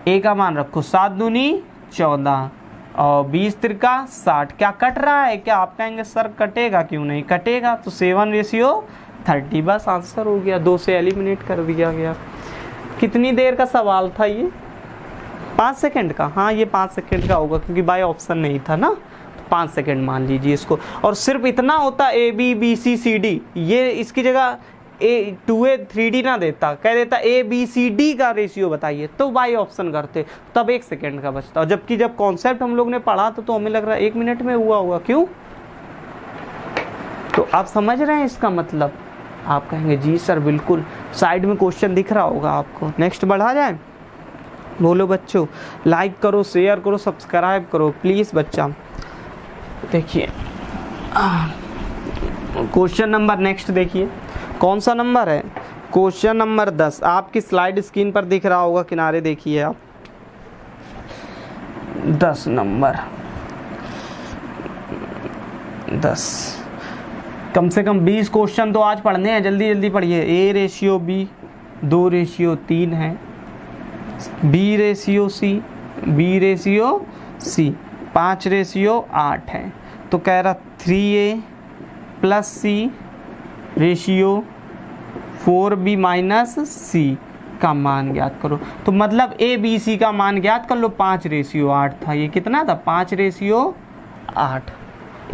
ए का मान रखो, 7 दूनी 14 और 20 तिरका 60, क्या कट रहा है क्या, आप कहेंगे सर कटेगा क्यों नहीं, कटेगा, तो 7:30, बस आंसर हो गया, 2 से एलिमिनेट कर दिया गया। कितनी देर का सवाल था ये, 5 सेकंड का, हाँ ये 5 सेकंड का होगा, क्योंकि बाय ऑप्शन नहीं था ना, तो 5 सेकंड मान लीजिए इसको। और सिर्फ इतना होता A B B C C D, ये इसकी जगह ए 2A 3D ना देता, कह देता ABCD का रेशियो बताइए, तो बाय ऑप्शन करते, तब 1 सेकंड का बचता। और जबकि जब कॉन्सेप्ट हम लोग ने पढ़ा तो हमें लग रहा है 1 मिनट में हुआ होगा, क्यों, तो आप समझ रहे हैं इसका मतलब, आप कहेंगे जी सर बिल्कुल, साइड में क्वेश्चन दिख रहा होगा आपको। नेक्स्ट बढ़ा जाए, बोलो बच्चों, लाइक करो, शेयर करो, सब्सक्राइब करो प्लीज़ बच्चा। देखिए क्वेश्चन नंबर नेक्स्ट देखिए, कौन सा नंबर है, क्वेश्चन नंबर 10, आपकी स्लाइड स्क्रीन पर दिख रहा होगा किनारे, देखिए आप 10 नंबर। 10। कम से कम 20 क्वेश्चन तो आज पढ़ने हैं, जल्दी जल्दी पढ़िए। A/B 2/3 है, B/C, B/C 5/8 है। तो कह रहा 3A + C ratio 4B - C का मान ज्ञात करो। तो मतलब ABC का मान ज्ञात कर लो। 5/8 था, ये कितना था? 5/8।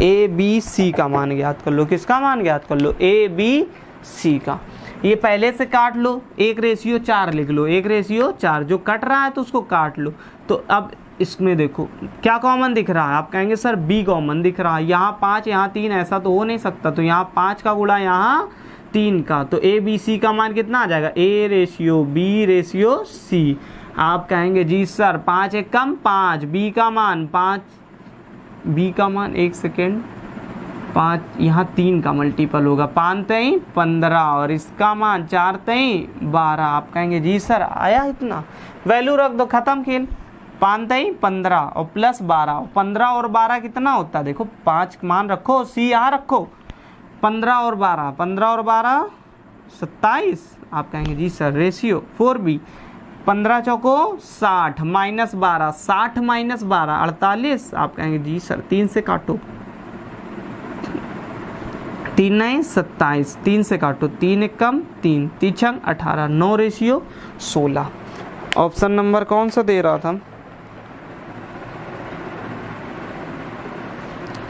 ABC का मान ज्ञात कर लो। किसका मान ज्ञात कर लो? ABC का। ये पहले से काट लो, 1/4 लिख लो। 1/4 जो कट रहा है तो उसको काट लो। तो अब इसमें देखो क्या कॉमन दिख रहा है? आप कहेंगे सर B कॉमन दिख रहा है। यहाँ 5 यहाँ 3 ऐसा तो हो नहीं सकता, तो यहाँ 5 का गुणा यहाँ 3 का, तो ABC का मान कितना आ जाएगा? A/B/C। आप कहेंगे जी सर 5 एक कम 5, B का मान 5, B का मान 1 सेकेंड 5, यहाँ 3 का मल्टीपल होगा, 5 3 15 और इसका मान 4 3 12। आप कहेंगे जी सर आया इतना, वैल्यू रख दो, खत्म खेल। 5 3 15 और प्लस 12, 15 और 12 कितना होता है? देखो 5 मान रखो, C यहाँ रखो, 15 और 12 27। आप कहेंगे जी सर रेशियो 4B 15 चौको 60 -12 60 -12 48। आप कहेंगे जी सर 3 से काटो, 3 9 27, 3 से काटो, 3 1 कम 3 3 6 18 9/16। ऑप्शन नंबर कौन सा दे रहा था?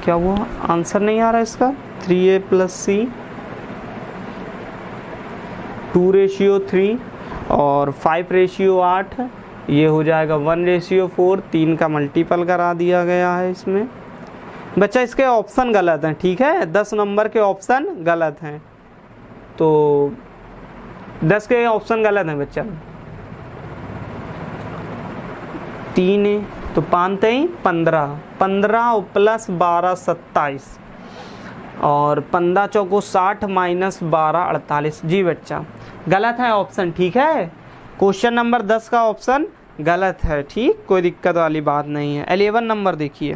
क्या वो आंसर नहीं आ रहा इसका? 3A + C 2/3 और 5/8, ये हो जाएगा 1/4। 3 का मल्टीपल करा दिया गया है इसमें। बच्चा इसके ऑप्शन गलत हैं, ठीक है? 10 नंबर के ऑप्शन गलत हैं, तो 10 के ऑप्शन गलत हैं बच्चा। 3 तो 5 3 15 15 और प्लस 12 27 और 15 चौको 60 -12 48। जी बच्चा गलत है ऑप्शन, ठीक है? क्वेश्चन नंबर 10 का ऑप्शन गलत है, ठीक, कोई दिक्कत वाली बात नहीं है। 11 नंबर देखिए,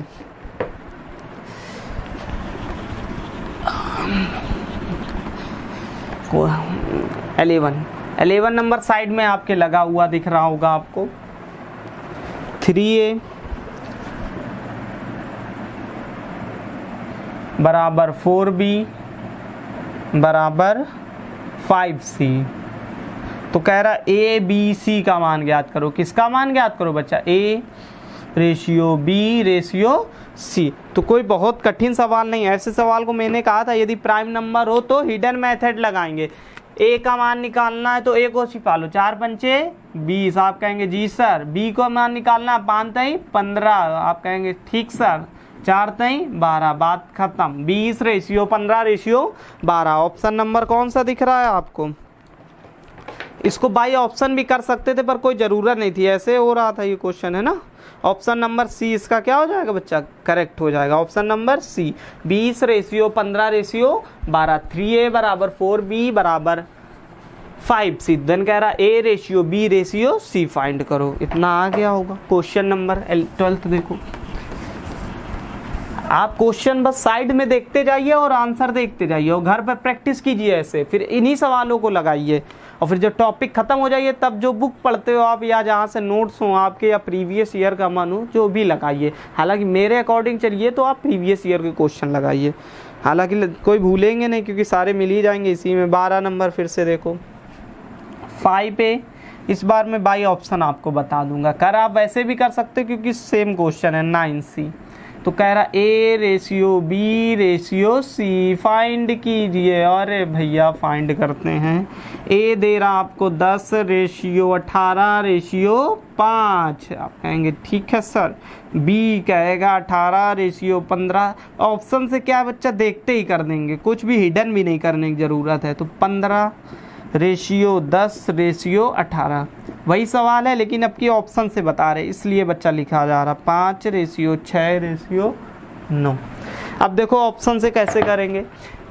को 11 नंबर साइड में आपके लगा हुआ दिख रहा होगा आपको। 3A बराबर 4B बराबर 5C। तो कह रहा ABC का मान ज्ञात करो। किसका मान ज्ञात करो बच्चा? A/B/C। तो कोई बहुत कठिन सवाल नहीं है। ऐसे सवाल को मैंने कहा था यदि प्राइम नंबर हो तो हिडन मेथड लगाएंगे। A का मान निकालना है तो A को छिपा लो, 4 पंचे 20। आप कहेंगे जी सर। B को मान निकालना है 5 3 15। आप कहेंगे ठीक सर, 4 3 12। बात खत्म। 20/15/12। ऑप्शन नंबर कौन सा दिख रहा है आपको? इसको बाई ऑप्शन भी कर सकते थे पर कोई ज़रूरत नहीं थी, ऐसे हो रहा था ये क्वेश्चन, है ना? ऑप्शन नंबर C इसका क्या हो जाएगा बच्चा? करेक्ट हो जाएगा ऑप्शन नंबर C। 20/15/12। 3A बराबर 4B बराबर 5C। देन कह रहा A/B/C फाइंड करो। इतना आ गया होगा। क्वेश्चन नंबर 12 देखो, आप क्वेश्चन बस साइड में देखते जाइए और आंसर देखते जाइए और घर पर प्रैक्टिस कीजिए ऐसे, फिर इन्हीं सवालों को लगाइए और फिर जब टॉपिक खत्म हो जाइए तब जो बुक पढ़ते हो आप या जहाँ से नोट्स हो आपके या प्रीवियस ईयर का मन हो जो भी लगाइए। हालांकि मेरे अकॉर्डिंग चलिए तो आप प्रीवियस ईयर के क्वेश्चन लगाइए, हालांकि कोई भूलेंगे नहीं क्योंकि सारे मिल ही जाएंगे इसी में। 12 नंबर फिर से देखो, 5A। इस बार मैं बाई ऑप्शन आपको बता दूंगा, कर आप वैसे भी कर सकते हो क्योंकि सेम क्वेश्चन है। 9C। तो कह रहा A/B/C फाइंड कीजिए। अरे भैया फाइंड करते हैं। A दे रहा आपको 10/18/5। आप कहेंगे ठीक है सर। B कहेगा 18/15। ऑप्शन से क्या बच्चा देखते ही कर देंगे, कुछ भी हिडन भी नहीं करने की ज़रूरत है। तो 15/10/18 वही सवाल है लेकिन अब की ऑप्शन से बता रहे इसलिए बच्चा लिखा जा रहा 5/6/9। अब देखो ऑप्शन से कैसे करेंगे।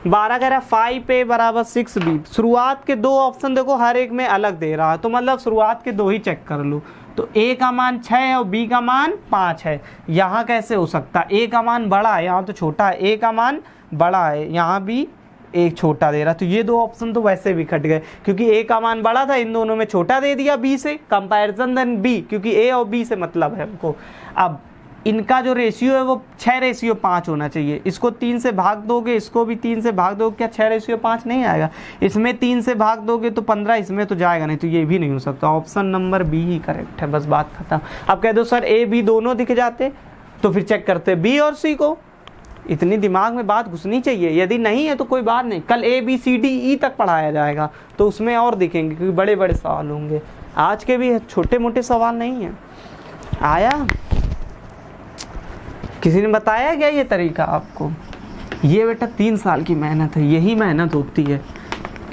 12 कह रहा 5A बराबर 6B। शुरुआत के 2 ऑप्शन देखो हर एक में अलग दे रहा है तो मतलब शुरुआत के 2 ही चेक कर लो। तो a का मान 6 है और b का मान 5 है। यहाँ कैसे हो सकता है, a का मान बड़ा है, यहाँ तो छोटा है, a का मान बड़ा है, यहाँ भी एक छोटा दे रहा। तो ये दो ऑप्शन तो वैसे भी कट गए, क्योंकि a का मान बड़ा था, इन दोनों में छोटा दे दिया b से, कंपैरिजन देन b, क्योंकि a और b से मतलब है हमको। अब इनका जो रेशियो है वो 6:5 होना चाहिए। इसको 3 से भाग दोगे, इसको भी 3 से भाग दोगे, क्या 6:5 नहीं आएगा? इसमें 3 से भाग दोगे तो 15, इसमें तो जाएगा नहीं, तो ये भी नहीं हो सकता। ऑप्शन नंबर बी ही करेक्ट है, बस बात खत्म। अब कह दो सर ए बी दोनों दिख जाते, तो फिर चेक करते बी और सी को। इतनी दिमाग में बात घुसनी चाहिए, यदि नहीं है तो कोई बात नहीं, कल ए बी सी डी ई तक पढ़ाया जाएगा तो उसमें और दिखेंगे, क्योंकि बड़े बड़े सवाल होंगे। आज के भी छोटे मोटे सवाल नहीं है। आया, किसी ने बताया क्या ये तरीका आपको? ये बेटा 3 साल की मेहनत है, यही मेहनत होती है,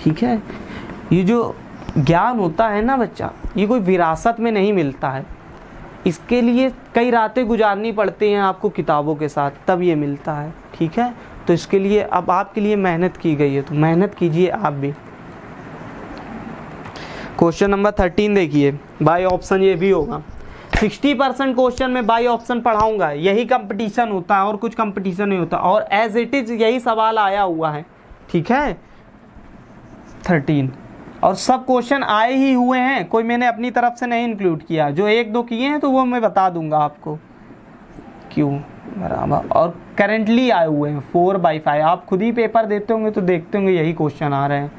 ठीक है। ये जो ज्ञान होता है ना बच्चा, ये कोई विरासत में नहीं मिलता है, इसके लिए कई रातें गुजारनी पड़ती हैं आपको किताबों के साथ, तब ये मिलता है, ठीक है। तो इसके लिए अब आपके लिए मेहनत की गई है, तो मेहनत कीजिए आप भी। क्वेश्चन नंबर 13 देखिए, बाय ऑप्शन ये भी होगा। 60% क्वेश्चन में बाई ऑप्शन पढ़ाऊंगा, यही कंपटीशन होता है और कुछ कंपटीशन नहीं होता, और एज इट इज यही सवाल आया हुआ है, ठीक है। 13 और सब क्वेश्चन आए ही हुए हैं, कोई मैंने अपनी तरफ से नहीं इंक्लूड किया। जो 1-2 किए हैं तो वो मैं बता दूंगा आपको क्यों बराबर, और करेंटली आए हुए हैं 4/5। आप खुद ही पेपर देते होंगे तो देखते होंगे यही क्वेश्चन आ रहे हैं।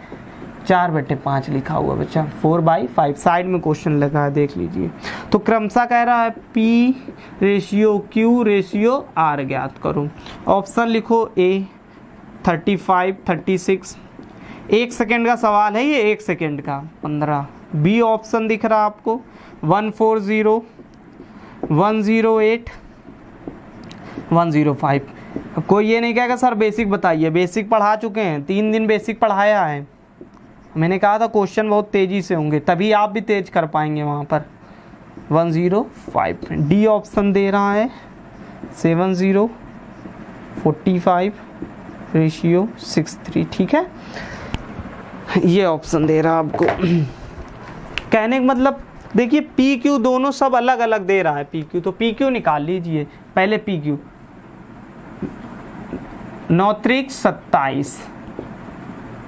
4/5 लिखा हुआ बच्चा, 4/5 साइड में क्वेश्चन लगा है, देख लीजिए। तो क्रमशः कह रहा है P ratio Q ratio R ज्ञात करो। ऑप्शन लिखो A 35, 36, 1 सेकेंड का सवाल है ये, 1 सेकेंड का 15। B ऑप्शन दिख रहा है आपको 140, 108, 105। अब कोई ये नहीं कहेगा सर बेसिक बताइए, बेसिक पढ़ा चुके हैं, 3 दिन बेसिक पढ़ाया है। मैंने कहा था क्वेश्चन बहुत तेज़ी से होंगे, तभी आप भी तेज कर पाएंगे वहाँ पर। 105। डी ऑप्शन दे रहा है 70, 45 रेशियो 63, ठीक है। ये ऑप्शन दे रहा है आपको। कहने का मतलब देखिए पी क्यू दोनों सब अलग अलग दे रहा है। पी क्यू तो पी क्यू निकाल लीजिए पहले। पी क्यू 9 त्रिक 27,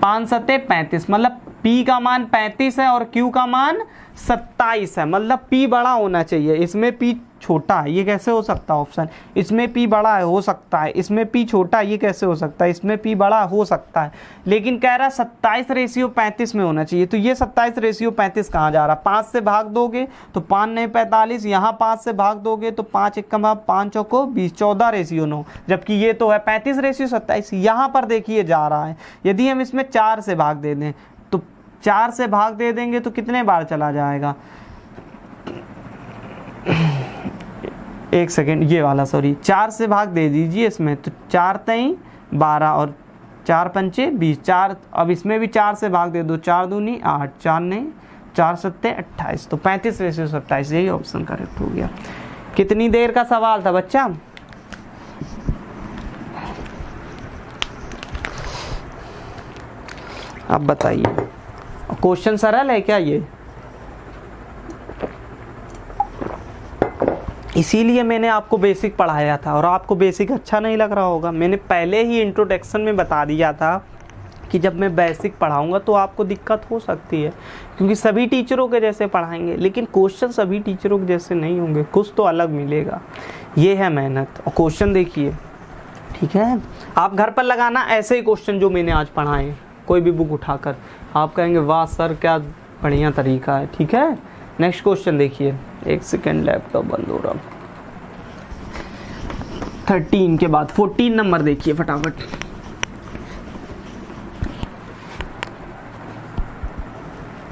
5 सत्ते 35, मतलब P का मान 35 है और Q का मान 27 है, मतलब P बड़ा होना चाहिए। इसमें P छोटा है, ये कैसे हो सकता है ऑप्शन? इसमें P बड़ा है, हो सकता है। इसमें P छोटा है, ये कैसे हो सकता है? इसमें P बड़ा हो सकता है। लेकिन कह रहा है 27:35 में होना चाहिए, तो ये 27:35 कहाँ जा रहा है? 5 से भाग दोगे तो 5 9 45, यहाँ 5 से भाग दोगे तो 5 1 5 चौको 20, 14:9, जबकि ये तो है 35:27। यहाँ पर देखिए जा रहा है। यदि हम इसमें 4 से भाग दे दें तो 4 से भाग दे देंगे तो कितने बार चला जाएगा? 1 सेकेंड, ये वाला सॉरी, 4 से भाग दे दीजिए इसमें, तो 4 3 12 और 4 पंचे 20, 4। अब इसमें भी 4 से भाग दे दो, 4 दूनी 8, 4 नहीं 4 सत्ते 28, तो 35:27, यही ऑप्शन करेक्ट हो गया। कितनी देर का सवाल था बच्चा? अब बताइए, क्वेश्चन सरल है क्या ये? इसीलिए मैंने आपको बेसिक पढ़ाया था, और आपको बेसिक अच्छा नहीं लग रहा होगा। मैंने पहले ही इंट्रोडक्शन में बता दिया था कि जब मैं बेसिक पढ़ाऊंगा तो आपको दिक्कत हो सकती है, क्योंकि सभी टीचरों के जैसे पढ़ाएंगे, लेकिन क्वेश्चन सभी टीचरों के जैसे नहीं होंगे, कुछ तो अलग मिलेगा। ये है मेहनत। और क्वेश्चन देखिए, ठीक है, आप घर पर लगाना ऐसे ही क्वेश्चन जो मैंने आज पढ़ाए, कोई भी बुक उठाकर, आप कहेंगे वाह सर क्या बढ़िया तरीका है, ठीक है। नेक्स्ट क्वेश्चन देखिए, 1 सेकेंड, लैपटॉप बंद हो रहा। 13 के बाद 14 नंबर देखिए फटाफट।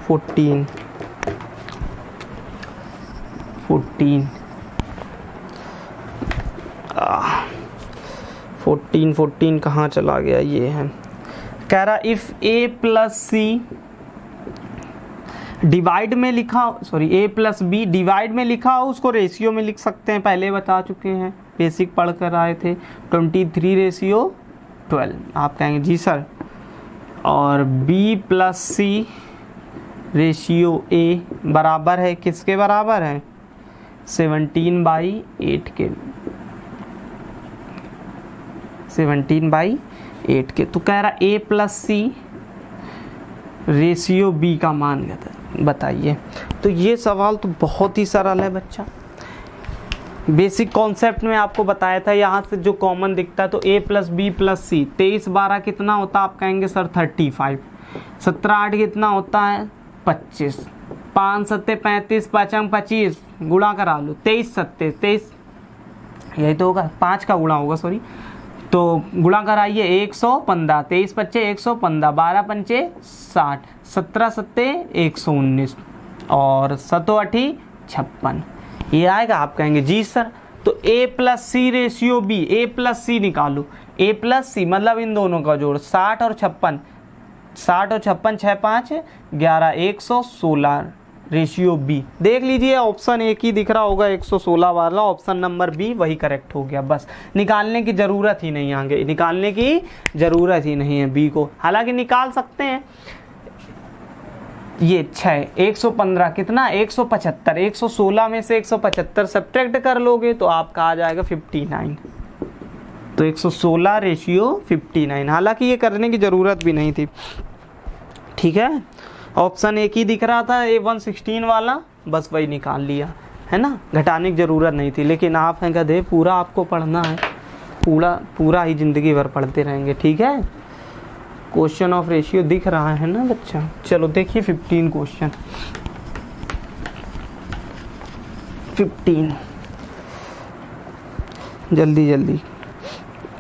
फोर्टीन कहाँ चला गया? ये है, कह रहा if A plus C divide में लिखा, sorry A plus B divide में लिखा हो, उसको रेशियो में लिख सकते हैं, पहले बता चुके हैं, बेसिक पढ़ कर आए थे। 23:12, आप कहेंगे जी सर। और B plus C ratio A बराबर है, किसके बराबर है? 17/8 के, 17/8 के। तो कह रहा A plus C ratio B का मान बताइए। तो ये सवाल तो बहुत ही सरल है बच्चा, बेसिक कॉन्सेप्ट में आपको बताया था। यहाँ से जो कॉमन दिखता है तो A प्लस बी प्लस सी, 23/12 कितना होता है आप कहेंगे सर 35, 17/8 कितना होता है 25, 5 7 35, 5 25 गुणा करा लो, 23 7 23 यही तो होगा, 5 का गुणा होगा सॉरी, तो गुणा कराइए 115, 23 25 115, 12 पंचे 60, 17 7 119 और 7 8 56, ये आएगा। आप कहेंगे जी सर तो A plus C ratio B, A plus C निकालो, A प्लस सी मतलब इन दोनों का जोड़ 60 और 56, 60 और 56 6 5 11 116 रेशियो B। देख लीजिए ऑप्शन एक ही दिख रहा होगा 116 वाला, ऑप्शन नंबर B वही करेक्ट हो गया। बस निकालने की ज़रूरत ही नहीं, आगे निकालने की ज़रूरत ही नहीं है B को, हालांकि निकाल सकते हैं। ये 6 115 कितना 175, 116 में से 175 सब्ट्रैक्ट कर लोगे तो आपका आ जाएगा 59, तो 116 रेशियो 59, हालांकि ये करने की ज़रूरत भी नहीं थी। ठीक है, ऑप्शन एक ही दिख रहा था A116 वाला, बस वही निकाल लिया है ना, घटाने की ज़रूरत नहीं थी। लेकिन आप हैं गधे, पूरा आपको पढ़ना है, पूरा ही ज़िंदगी भर पढ़ते रहेंगे। ठीक है, क्वेश्चन ऑफ रेशियो दिख रहा है ना बच्चा। चलो देखिए 15 क्वेश्चन, 15 जल्दी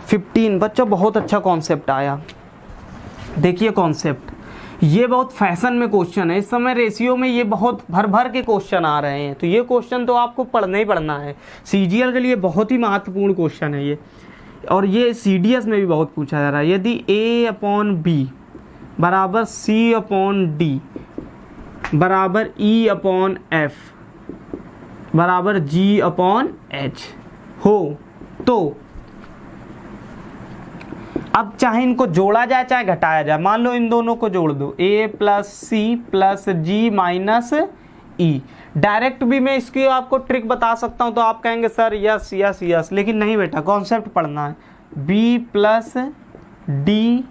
15 बच्चा, बहुत अच्छा कॉन्सेप्ट आया। देखिए कॉन्सेप्ट, ये बहुत फैशन में क्वेश्चन है इस समय, रेशियो में ये बहुत भर के क्वेश्चन आ रहे हैं, तो ये क्वेश्चन तो आपको पढ़ना ही पढ़ना है। CGL के लिए बहुत ही महत्वपूर्ण क्वेश्चन है ये, और ये CDS में भी बहुत पूछा जा रहा है। यदि A/B बराबर C/D बराबर E/F बराबर G/H हो तो अब चाहे इनको जोड़ा जाए चाहे घटाया जाए, मान लो इन दोनों को जोड़ दो, A plus C plus G minus E। Direct भी मैं इसकी आपको ट्रिक बता सकता हूं, तो आप कहेंगे सर यस यस यस, लेकिन नहीं बेटा, कॉन्सेप्ट पढ़ना है। B plus D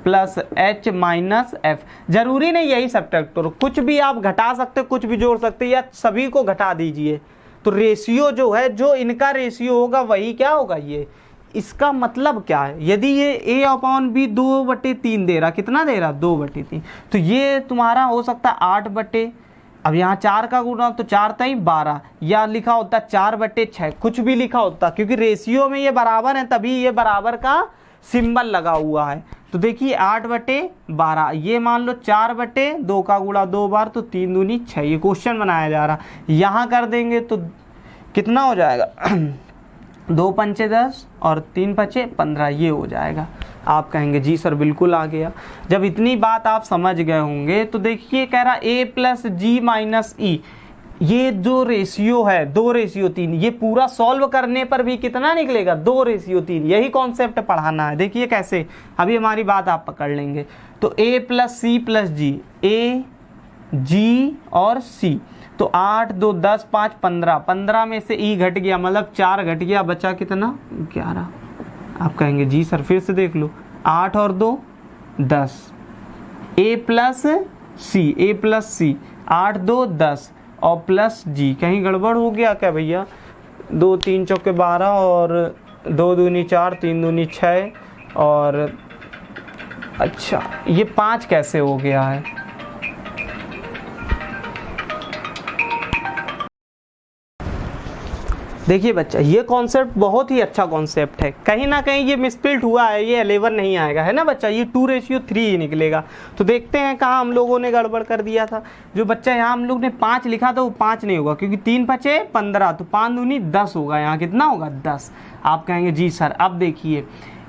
plus H minus F, जरूरी नहीं यही सब्ट्रैक्ट करो, कुछ भी आप घटा सकते, कुछ भी जोड़ सकते, या सभी को घटा दीजिए। तो रेशियो जो है, जो इनका रेशियो होगा वही क्या होगा ये। इसका मतलब क्या है, यदि ये A/B 2/3 दे रहा, कितना दे रहा 2/3, तो ये तुम्हारा हो सकता है 8/, अब यहाँ 4 का गुणा तो 4 3 12, या लिखा होता 4/6, कुछ भी लिखा होता, क्योंकि रेशियो में ये बराबर है तभी ये बराबर का सिंबल लगा हुआ है। तो देखिए 8/12, ये मान लो 4/2 का गुणा 2 बार, तो 3 दूनी 6, ये क्वेश्चन बनाया जा रहा। यहाँ कर देंगे तो कितना हो जाएगा 2 पंचे 10 और 3 पंचे 15, ये हो जाएगा। आप कहेंगे जी सर बिल्कुल आ गया। जब इतनी बात आप समझ गए होंगे तो देखिए कह रहा A plus G minus E, ये जो रेशियो है 2/3, ये पूरा सॉल्व करने पर भी कितना निकलेगा 2/3, यही कॉन्सेप्ट पढ़ाना है। देखिए कैसे, अभी हमारी बात आप पकड़ लेंगे। तो A plus C plus G, A G और C, तो 8 2 10 5 15, 15 में से E घट गया, मतलब 4 घट गया, बचा कितना 11। आप कहेंगे जी सर फिर से देख लो, 8 और 2 10, A प्लस C 8 2 10 और प्लस G, कहीं गड़बड़ हो गया क्या भैया, 2 3 चौके 12 और 2 दूनी 4 3 दूनी 6 और अच्छा ये 5 कैसे हो गया है। देखिए बच्चा, ये कॉन्सेप्ट बहुत ही अच्छा कॉन्सेप्ट है, कहीं ना कहीं ये मिसप्रिंट हुआ है, ये 11 नहीं आएगा है ना बच्चा, ये 2/3 ही निकलेगा। तो देखते हैं कहाँ हम लोगों ने गड़बड़ कर दिया था। जो बच्चा यहाँ हम लोग ने 5 लिखा था वो 5 नहीं होगा, क्योंकि 3 5 15, तो 5 दूनी 10 होगा, यहाँ कितना होगा 10। आप कहेंगे जी सर, अब देखिए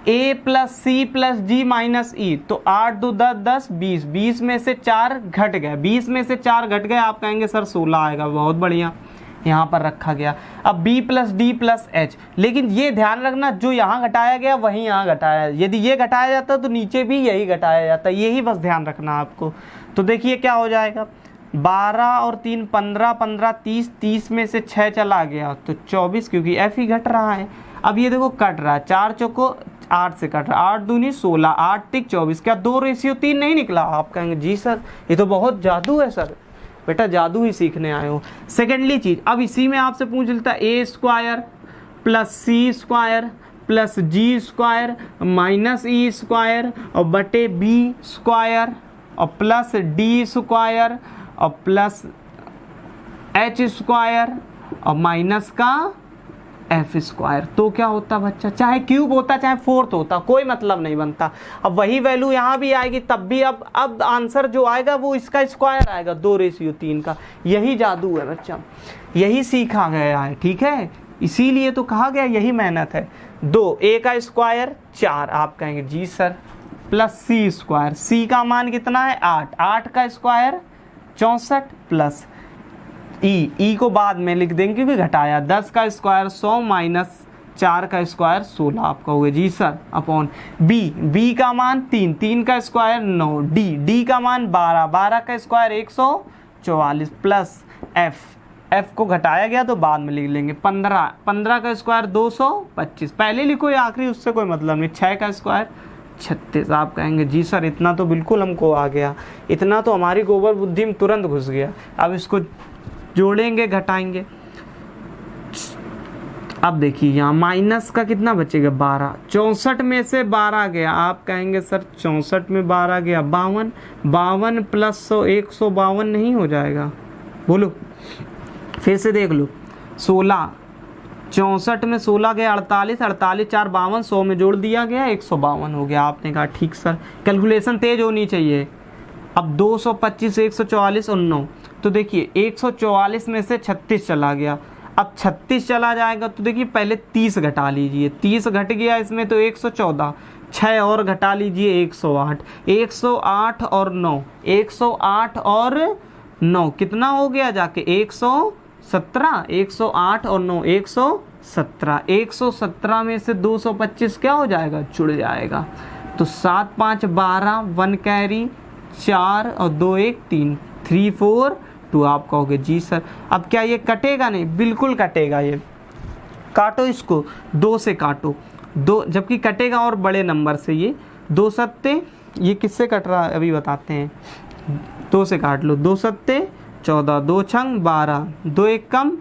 A plus C plus G minus E, तो 8 2 10 10 20, 20 में से 4 घट गए, 20 में से 4 घट गए, आप कहेंगे सर 16 आएगा, बहुत बढ़िया, यहाँ पर रखा गया। अब B plus D plus H, लेकिन ये ध्यान रखना जो यहाँ घटाया गया वही यहाँ घटाया, यदि ये घटाया जाता तो नीचे भी यही घटाया जाता, यही बस ध्यान रखना आपको। तो देखिए क्या हो जाएगा, 12 और 3 15, 15 30, 30 में से 6 चला गया तो 24, क्योंकि एफ ही घट रहा है। अब ये देखो कट रहा है, 4 चौको 8 से कट रहा है, 8 दूनी 16, 8 तिक 24, क्या 2:3 नहीं निकला? आप कहेंगे जी सर ये तो बहुत जादू है सर। बेटा जादू ही सीखने आए हो। सेकेंडली चीज, अब इसी में आपसे पूछ लेता है ए स्क्वायर प्लस सी स्क्वायर प्लस जी स्क्वायर माइनस ई स्क्वायर और बटे बी स्क्वायर और प्लस डी स्क्वायर और प्लस एच स्क्वायर और माइनस का एफ स्क्वायर। तो क्या होता बच्चा, चाहे क्यूब होता चाहे फोर्थ होता, कोई मतलब नहीं बनता। अब वही वैल्यू यहाँ भी आएगी तब भी अब आंसर जो आएगा वो इसका स्क्वायर आएगा 2:3 का। यही जादू है बच्चा, यही सीखा गया है, ठीक है। इसीलिए तो कहा गया यही मेहनत है। 2 a का स्क्वायर 4, आप कहेंगे जी सर, प्लस सी स्क्वायर, सी का मान कितना है 8, 8 का स्क्वायर 64 प्लस ई को बाद में लिख देंगे क्योंकि घटाया, 10 का स्क्वायर 100 माइनस 4 का स्क्वायर 16, आप कहोगे जी सर, अपॉन बी का मान 3, 3 का स्क्वायर 9, डी का मान 12, 12 का स्क्वायर 144 प्लस एफ को घटाया गया तो बाद में लिख लेंगे 15, 15 का स्क्वायर 225, पहले लिखो या आखिरी उससे कोई मतलब नहीं, 6 का स्क्वायर 36। आप कहेंगे जी सर इतना तो बिल्कुल हमको आ गया, इतना तो हमारी गोबर बुद्धि में तुरंत घुस गया। अब इसको जोड़ेंगे घटाएंगे। अब देखिए यहाँ माइनस का कितना बचेगा 12, 64 में से 12 गया, आप कहेंगे सर 64 में 12 गया 52, 52 प्लस 100 152 नहीं हो जाएगा? बोलो फिर से देख लो, 16, 64 में 16 गया 48, 48 4 52, 100 में जोड़ दिया गया 152 हो गया। आपने कहा ठीक सर, कैलकुलेशन तेज होनी चाहिए। अब 225, 144 और 9, तो देखिए 144 में से 36 चला गया, अब 36 चला जाएगा तो देखिए पहले 30 घटा लीजिए, 30 घट गया इसमें तो 114, 6 और घटा लीजिए 108, 108 और 9, 108 और 9 कितना हो गया जाके 117, 108 और 9 117, 117 में से 225 क्या हो जाएगा, जुड़ जाएगा। तो 7 5 12, 1 कैरी 4 और 2 1 3, 3 4 2, आप कहोगे जी सर। अब क्या ये कटेगा? नहीं, बिल्कुल कटेगा। ये काटो, इसको 2 से काटो, 2 जबकि कटेगा और बड़े नंबर से। ये 2 सत्ते, ये किससे कट रहा है अभी बताते हैं, 2 से काट लो, 2 सत्ते 14, 2 छंग 12, 2 1 कम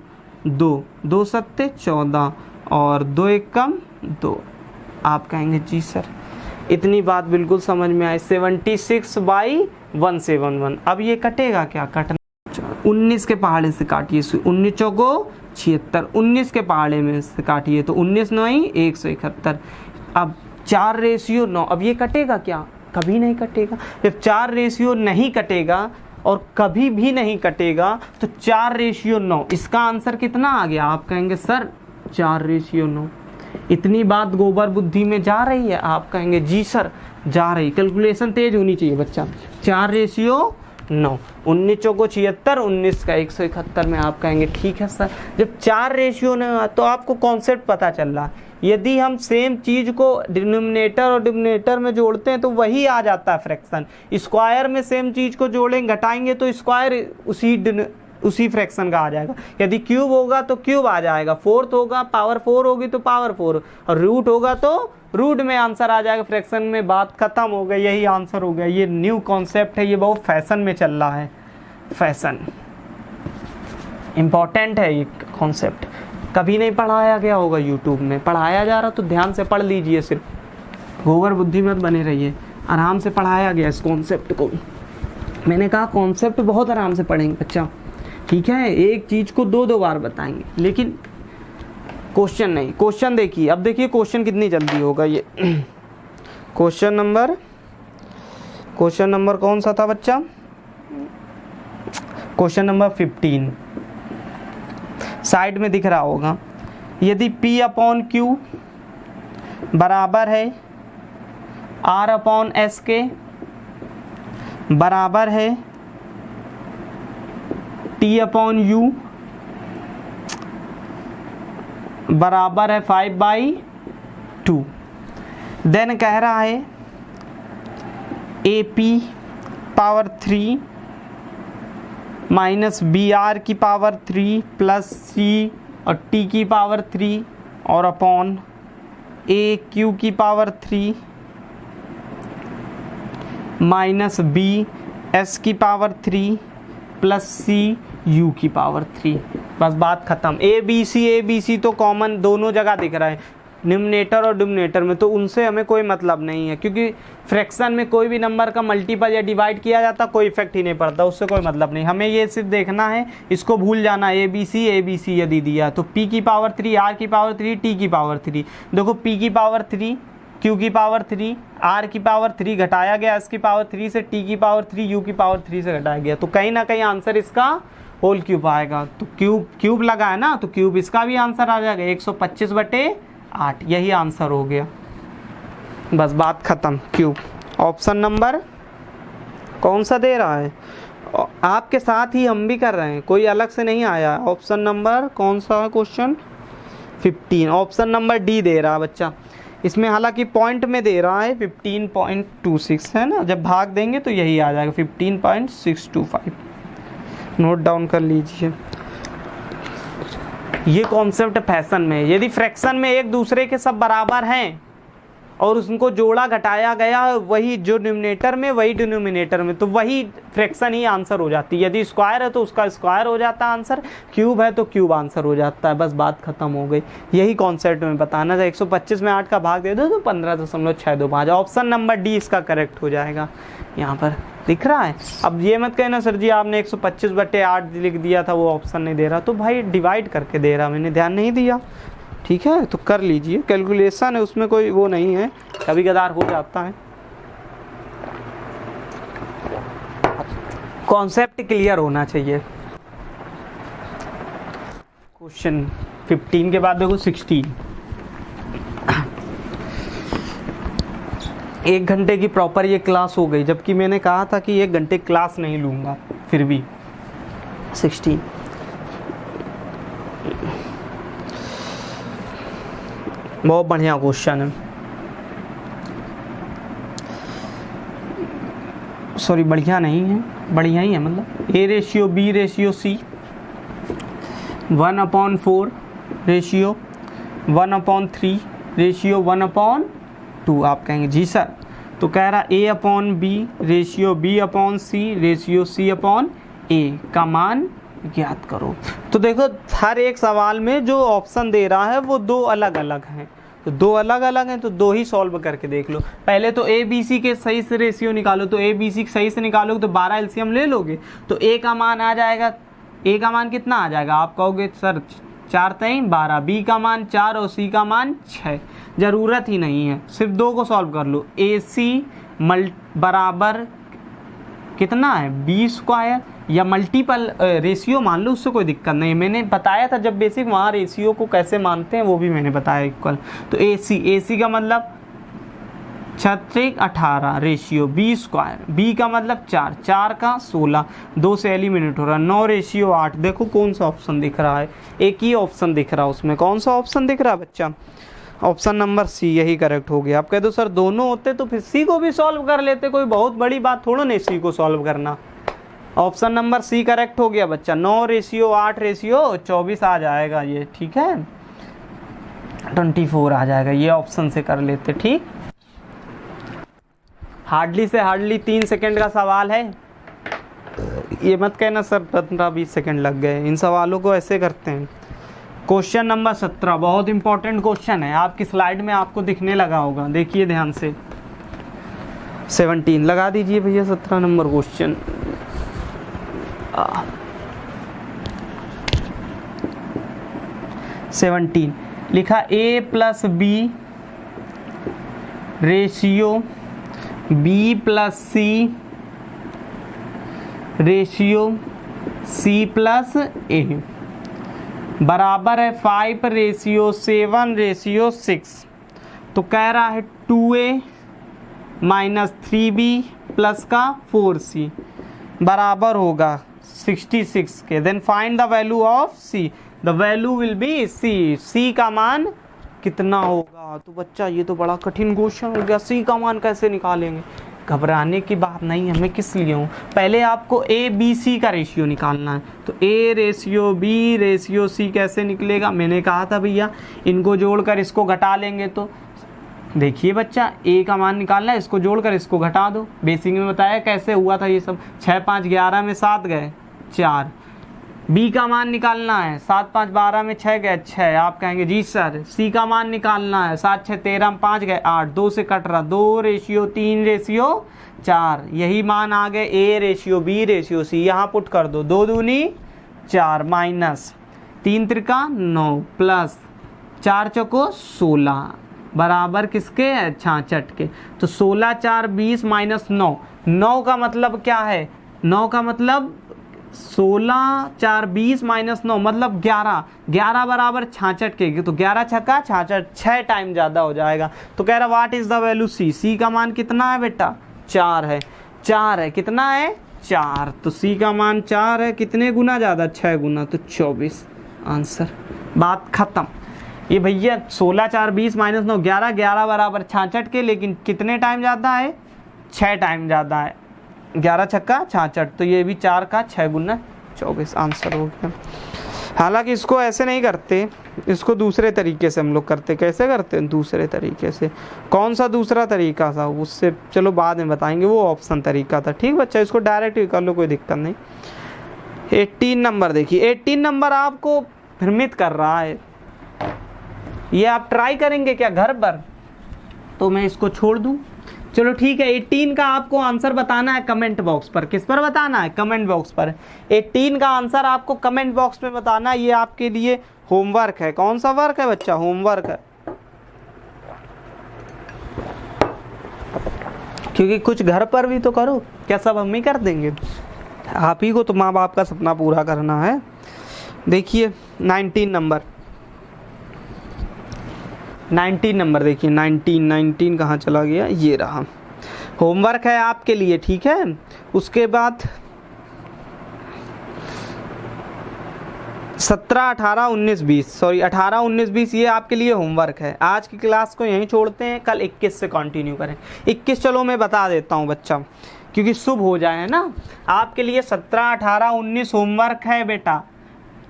2, 2 सत्ते 14 और 2 1 कम 2। आप कहेंगे जी सर इतनी बात बिल्कुल समझ में आए, 76/171। अब ये कटेगा क्या? कटना 19 के पहाड़े से काटिए, 19 चौको 76, 19 के पहाड़े में से काटिए तो 19 9 171। अब 4:9, अब ये कटेगा क्या? कभी नहीं कटेगा। जब 4:9 नहीं कटेगा और कभी भी नहीं कटेगा तो 4:9, इसका आंसर कितना आ गया? आप कहेंगे सर 4:9। इतनी बात गोबर बुद्धि में जा रही है? आप कहेंगे जी सर जा रही। कैलकुलेशन तेज होनी चाहिए बच्चा। 4:9, 19 चौको 76, 19 का 171 में। आप कहेंगे ठीक है सर। जब 4:9 तो आपको कॉन्सेप्ट पता चल रहा है। यदि हम सेम चीज को डिनोमिनेटर और डिनोमिनेटर में जोड़ते हैं तो वही आ जाता है फ्रैक्शन। स्क्वायर में सेम चीज को जोड़ेंगे घटाएंगे तो स्क्वायर उसी फ्रैक्शन का आ जाएगा। यदि क्यूब होगा तो क्यूब आ जाएगा, फोर्थ होगा पावर 4 होगी तो पावर 4 और रूट होगा तो रूट में आंसर आ जाएगा। फ्रैक्शन में बात खत्म हो गई, यही आंसर हो गया। ये न्यू कॉन्सेप्ट है, ये बहुत फैशन में चल रहा है। फैशन इंपॉर्टेंट है ये कॉन्सेप्ट, कभी नहीं पढ़ाया गया होगा यूट्यूब में। पढ़ाया जा रहा तो ध्यान से पढ़ लीजिए, सिर्फ गोबर बुद्धि मत बने रहिए। आराम से पढ़ाया गया इस कॉन्सेप्ट को। मैंने कहा कॉन्सेप्ट बहुत आराम से पढ़ेंगे बच्चा, ठीक है। एक चीज को 2 बार बताएंगे, लेकिन क्वेश्चन नहीं। क्वेश्चन देखिए, अब देखिए क्वेश्चन कितनी जल्दी होगा ये। क्वेश्चन नंबर कौन सा था बच्चा? क्वेश्चन नंबर 15 साइड में दिख रहा होगा। यदि P/Q बराबर है R/S के बराबर है T/U बराबर है 5/2, देन कह रहा है AP/3 माइनस बी आर की पावर 3 प्लस सी और टी की पावर 3 और अपॉन ए क्यू की पावर 3 माइनस बी एस की पावर 3 प्लस सी यू की पावर 3। बस बात खत्म। ए बी सी तो कॉमन दोनों जगह दिख रहा है, न्यूमरेटर और डिनोमिनेटर में, तो उनसे हमें कोई मतलब नहीं है, क्योंकि फ्रैक्शन में कोई भी नंबर का मल्टीपल या डिवाइड किया जाता कोई इफेक्ट ही नहीं पड़ता, उससे कोई मतलब नहीं। हमें ये सिर्फ देखना है, इसको भूल जाना, ए बी सी यदि दिया तो p की पावर 3, r की पावर 3, t की पावर 3। देखो p की पावर 3, q की पावर 3, r की पावर 3 घटाया गया s की पावर 3 से, t की पावर 3 u की पावर 3 से घटाया गया, तो कहीं ना कहीं आंसर इसका होल क्यूब आएगा। तो क्यूब लगा है ना, तो क्यूब इसका भी आंसर आ जाएगा 125/8, यही आंसर हो गया। बस बात खत्म। क्यूब ऑप्शन नंबर कौन सा दे रहा है, आपके साथ ही हम भी कर रहे हैं, कोई अलग से नहीं आया। ऑप्शन नंबर कौन सा है, क्वेश्चन 15, ऑप्शन नंबर डी दे रहा है बच्चा। इसमें हालांकि पॉइंट में दे रहा है 15.26 है ना, जब भाग देंगे तो यही आ जाएगा 15.625। नोट डाउन कर लीजिए। ये कॉन्सेप्ट फैशन में, यदि फ्रैक्शन में एक दूसरे के सब बराबर हैं और उनको जोड़ा घटाया गया, वही जो न्यूमरेटर में वही डिनोमिनेटर में, तो वही फ्रैक्शन ही आंसर हो जाती है। यदि स्क्वायर है तो उसका स्क्वायर हो जाता है आंसर, क्यूब है तो क्यूब आंसर हो जाता है। बस बात खत्म हो गई। यही कॉन्सेप्ट में बताना था। 125 में 8 का भाग दे दो तो 15.625। ऑप्शन नंबर डी इसका करेक्ट हो जाएगा। यहाँ पर दिख रहा है। अब ये मत कहना सर जी आपने 125/8 लिख दिया था, वो ऑप्शन नहीं दे रहा, तो भाई डिवाइड करके दे रहा, मैंने ध्यान नहीं दिया। ठीक है, तो कर लीजिए, कैलकुलेशन है उसमें कोई वो नहीं है, कभी कदार हो जाता है। कॉन्सेप्ट क्लियर होना चाहिए। क्वेश्चन 15 के बाद देखो 16। 1 घंटे की प्रॉपर ये क्लास हो गई, जबकि मैंने कहा था कि 1 घंटे क्लास नहीं लूंगा, फिर भी 16। बहुत बढ़िया क्वेश्चन है, सॉरी बढ़िया नहीं है, बढ़िया ही है, मतलब a ratio b ratio c 1/4 ratio 1/3 ratio 1/2। आप कहेंगे जी सर, तो कह रहा a/b ratio b/c ratio c/a का मान ज्ञात करो। तो देखो हर एक सवाल में जो ऑप्शन दे रहा है वो 2 अलग अलग हैं, तो 2 अलग अलग हैं, तो 2 ही सॉल्व करके देख लो। पहले तो ए बी सी के सही से रेशियो निकालो, तो ए बी सी सही से निकालोगे तो 12 एलसीएम ले लोगे, तो ए का मान आ जाएगा, ए का मान कितना आ जाएगा, आप कहोगे सर 4×3=12, बी का मान 4 और सी का मान 6। ज़रूरत ही नहीं है, सिर्फ 2 को सॉल्व कर लो। ए सी बराबर कितना है, b² या मल्टीपल रेशियो मान लो, उससे कोई दिक्कत नहीं। मैंने बताया था जब बेसिक, वहाँ रेशियो को कैसे मानते हैं वो भी मैंने बताया इक्वल। तो ए सी का मतलब 6×18 रेशियो b², b का मतलब 4, 4 का 16, 2 से एलिमिनेट हो रहा, 9 रेशियो 8। देखो कौन सा ऑप्शन दिख रहा है, एक ही ऑप्शन दिख रहा है उसमें, कौन सा ऑप्शन दिख रहा है बच्चा, ऑप्शन नंबर सी, यही करेक्ट हो गया। आप कह दो सर दोनों होते तो फिर सी को भी सॉल्व कर लेते, कोई बहुत बड़ी बात थोड़ा नहीं सी को सॉल्व करना। ऑप्शन नंबर सी करेक्ट हो गया बच्चा, 9 रेशियो 8 रेशियो 24 आ जाएगा ये, ठीक है 24 आ जाएगा, ये ऑप्शन से कर लेते। ठीक, हार्डली से हार्डली 3 सेकंड का सवाल है, ये मत कहना सर 15-20 सेकंड लग गए, इन सवालों को ऐसे करते हैं। क्वेश्चन नंबर 17 बहुत इंपॉर्टेंट क्वेश्चन है, आपकी स्लाइड में आपको दिखने लगा होगा, देखिए ध्यान से। 17 लगा दीजिए भैया, 17 नंबर क्वेश्चन। 17 लिखा a+b ratio b+c ratio c+a बराबर है 5:7:6। तो कह रहा है 2a - 3b प्लस का 4c बराबर होगा 66 के। Then find the value of c, the value will be c का मान कितना होगा। तो बच्चा ये तो बड़ा कठिन क्वेश्चन हो गया, c का मान कैसे निकालेंगे। घबराने की बात नहीं है, मैं किस लिए हूँ। पहले आपको ए बी सी का रेशियो निकालना है, तो A ratio B ratio C कैसे निकलेगा, मैंने कहा था भैया इनको जोड़कर इसको घटा लेंगे। तो देखिए बच्चा, ए का मान निकालना है, इसको जोड़कर इसको घटा दो। बेसिक में बताया कैसे हुआ था ये सब। 6 5 11 में 7 गए 4। बी का मान निकालना है, 7 5 12 में 6 गए 6। आप कहेंगे जी सर। सी का मान निकालना है, 7 6 13 में 5 गए 8। 2 से कट रहा, 2 रेशियो 3 रेशियो 4। यही मान आ गए A ratio B ratio C. यहाँ पुट कर दो, 2 दूनी 4 माइनस 3 त्रिका 9 प्लस 4 चौको 16 बराबर किसके, 66 के। तो 16 4 20 माइनस 9। 9 का मतलब क्या है, 9 का मतलब 16 4 20 माइनस 9 मतलब 11। 11 बराबर 66 के, तो 11 छक्का 66, 6 टाइम ज़्यादा हो जाएगा। तो कह रहा what is the value C. सी का मान कितना है बेटा, 4 है। 4 है, कितना है 4। तो सी का मान 4 है, कितने गुना ज़्यादा, 6 गुना, तो 24 आंसर। बात खत्म। ये भैया 16 4 20 माइनस 9 11, 11 बराबर 66 के, लेकिन कितने टाइम ज़्यादा है, 6 टाइम ज़्यादा है। 11 छक्का 66, तो ये भी 4 का 6 गुना 24 आंसर हो गया। हालांकि इसको ऐसे नहीं करते, इसको दूसरे तरीके से हम लोग करते। कैसे करते हैं, दूसरे तरीके से। कौन सा दूसरा तरीका था, उससे चलो बाद में बताएंगे, वो ऑप्शन तरीका था। ठीक बच्चा, इसको डायरेक्ट ही कर लो, कोई दिक्कत नहीं। 18 नंबर देखिए, 18 नंबर आपको भ्रमित कर रहा है। ये आप ट्राई करेंगे क्या घर पर, तो मैं इसको छोड़ दूं। चलो ठीक है, 18 का आपको आंसर बताना है कमेंट बॉक्स पर। किस पर बताना है, कमेंट बॉक्स पर। 18 का आंसर आपको कमेंट बॉक्स में बताना है। ये आपके लिए होमवर्क है। कौन सा वर्क है बच्चा, होमवर्क है। क्योंकि कुछ घर पर भी तो करो, क्या सब हम ही कर देंगे, आप ही को तो माँ बाप का सपना पूरा करना है। देखिए 19 नंबर, 19 नंबर देखिए, 19 कहाँ चला गया, ये रहा। होमवर्क है आपके लिए, ठीक है। उसके बाद 17 18 19 20, सॉरी 18 19 20 ये आपके लिए होमवर्क है। आज की क्लास को यहीं छोड़ते हैं, कल 21 से कंटिन्यू करें। 21 चलो मैं बता देता हूँ बच्चा, क्योंकि शुभ हो जाए ना आपके लिए। 17 18 19 होमवर्क है बेटा।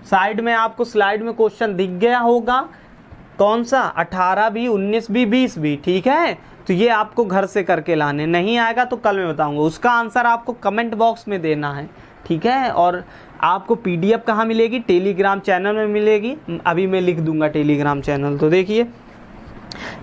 साइड में आपको स्लाइड में क्वेश्चन दिख गया होगा, कौन सा, 18 भी 19 भी 20 भी, ठीक है। तो ये आपको घर से करके लाने, नहीं आएगा तो कल मैं बताऊंगा। उसका आंसर आपको कमेंट बॉक्स में देना है, ठीक है। और आपको पीडीएफ कहाँ मिलेगी, टेलीग्राम चैनल में मिलेगी। अभी मैं लिख दूंगा टेलीग्राम चैनल। तो देखिए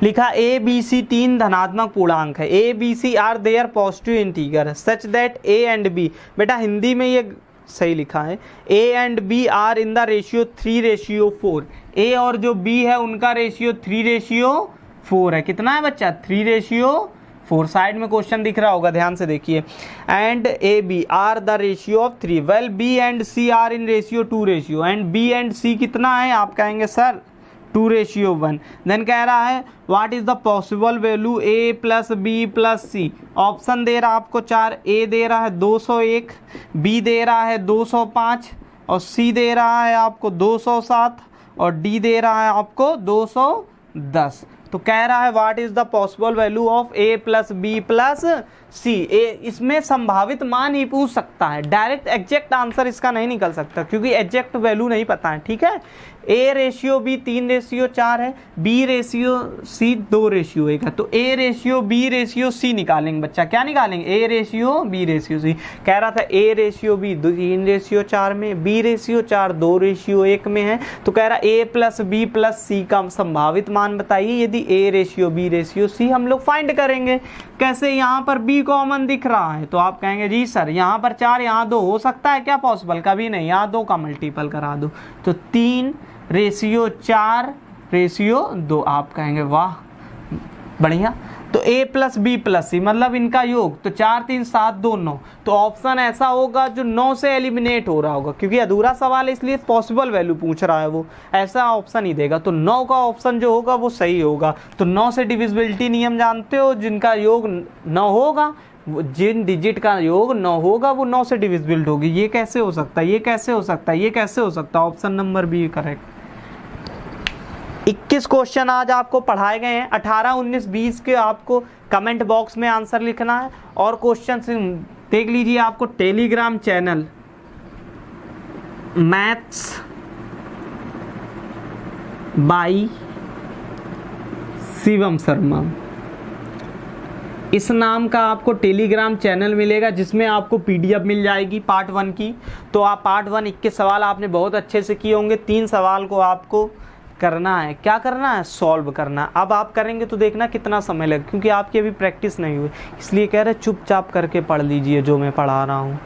लिखा ए बी सी 3 धनात्मक पूर्णांक है। A B C are their positive integer such that A and B, बेटा हिंदी में ये सही लिखा है, A and B are in the ratio 3:4। A और जो बी है उनका रेशियो 3:4 है। कितना है बच्चा, 3:4। साइड में क्वेश्चन दिख रहा होगा, ध्यान से देखिए। And A B are the ratio of 3, well B and C are in ratio 2 and B and C कितना है, आप कहेंगे सर 2:1। देन कह रहा है what is the possible value A plus B plus C. Option दे रहा है आपको 4, ए दे रहा है 201, बी दे रहा है 205 और सी दे रहा है आपको 207 और डी दे रहा है आपको 210। तो कह रहा है what is the possible value of A plus B plus C. ए इसमें संभावित मान ही पूछ सकता है, डायरेक्ट एग्जैक्ट आंसर इसका नहीं निकल सकता, क्योंकि एग्जैक्ट वैल्यू नहीं पता है, ठीक है। ए रेशियो बी 3:4 है, बी रेशियो सी 2:1 है। तो A ratio B ratio C निकालेंगे बच्चा। क्या निकालेंगे, A ratio B ratio C. कह रहा था ए रेशियो बी 3:4 में, बी रेशियो 4 2:1 में है। तो कह रहा A plus B plus C का संभावित मान बताइए। यदि A ratio B ratio C हम लोग फाइंड करेंगे। कैसे, यहाँ पर बी कॉमन दिख रहा है, तो आप कहेंगे जी सर यहाँ पर 4 यहाँ 2 हो सकता है क्या, पॉसिबल, कभी नहीं। यहाँ 2 का मल्टीपल करा दो, तो 3:4:2। आप कहेंगे वाह बढ़िया। तो a प्लस बी प्लस सी मतलब इनका योग, तो 4 3 7 2 9। तो ऑप्शन ऐसा होगा जो 9 से एलिमिनेट हो रहा होगा, क्योंकि अधूरा सवाल है इसलिए पॉसिबल वैल्यू पूछ रहा है वो, ऐसा ऑप्शन ही देगा। तो 9 का ऑप्शन जो होगा वो सही होगा। तो 9 से डिविजिबिलिटी नियम जानते हो, जिनका योग 9 होगा, जिन डिजिट का योग 9 होगा वो 9 से डिविजिबल होगी। ये कैसे हो सकता है, ये कैसे हो सकता है, ये कैसे हो सकता है। Option number B correct. 21 question आज आपको पढ़ाए गए हैं। 18, 19, 20 के आपको कमेंट बॉक्स में आंसर लिखना है। और क्वेश्चन देख लीजिए, आपको Telegram channel maths by Shivam Sharma, इस नाम का आपको टेलीग्राम चैनल मिलेगा, जिसमें आपको पीडीएफ मिल जाएगी पार्ट 1 की। तो आप पार्ट 1 21 सवाल आपने बहुत अच्छे से किए होंगे। 3 सवाल को आपको करना है, क्या करना है, सॉल्व करना है। अब आप करेंगे तो देखना कितना समय लगेगा, क्योंकि आपकी अभी प्रैक्टिस नहीं हुई, इसलिए कह रहे चुपचाप करके पढ़ लीजिए जो मैं पढ़ा रहा हूँ।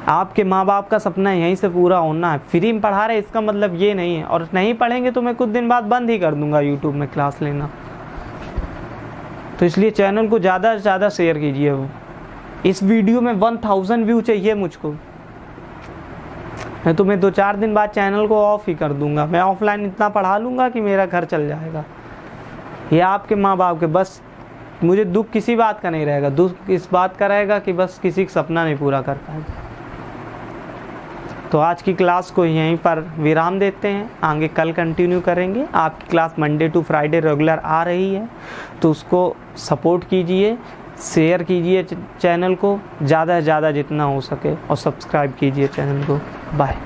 आपके माँ बाप का सपना यहीं से पूरा होना है। फ्री में पढ़ा रहे इसका मतलब ये नहीं है, और नहीं पढ़ेंगे तो मैं कुछ दिन बाद बंद ही कर दूंगा यूट्यूब में क्लास लेना। तो इसलिए चैनल को ज़्यादा से ज़्यादा शेयर कीजिए। इस वीडियो में 1000 व्यू चाहिए मुझको, मैं तुम्हें 2-4 दिन बाद चैनल को ऑफ ही कर दूंगा। मैं ऑफलाइन इतना पढ़ा लूँगा कि मेरा घर चल जाएगा। ये आपके माँ बाप के, बस मुझे दुख किसी बात का नहीं रहेगा, दुख इस बात का रहेगा कि बस किसी का सपना नहीं पूरा कर पाएगा। तो आज की क्लास को यहीं पर विराम देते हैं, आगे कल कंटिन्यू करेंगे। आपकी class Monday to Friday regular आ रही है, तो उसको सपोर्ट कीजिए, शेयर कीजिए चैनल को ज़्यादा से ज़्यादा जितना हो सके, और सब्सक्राइब कीजिए चैनल को। बाय।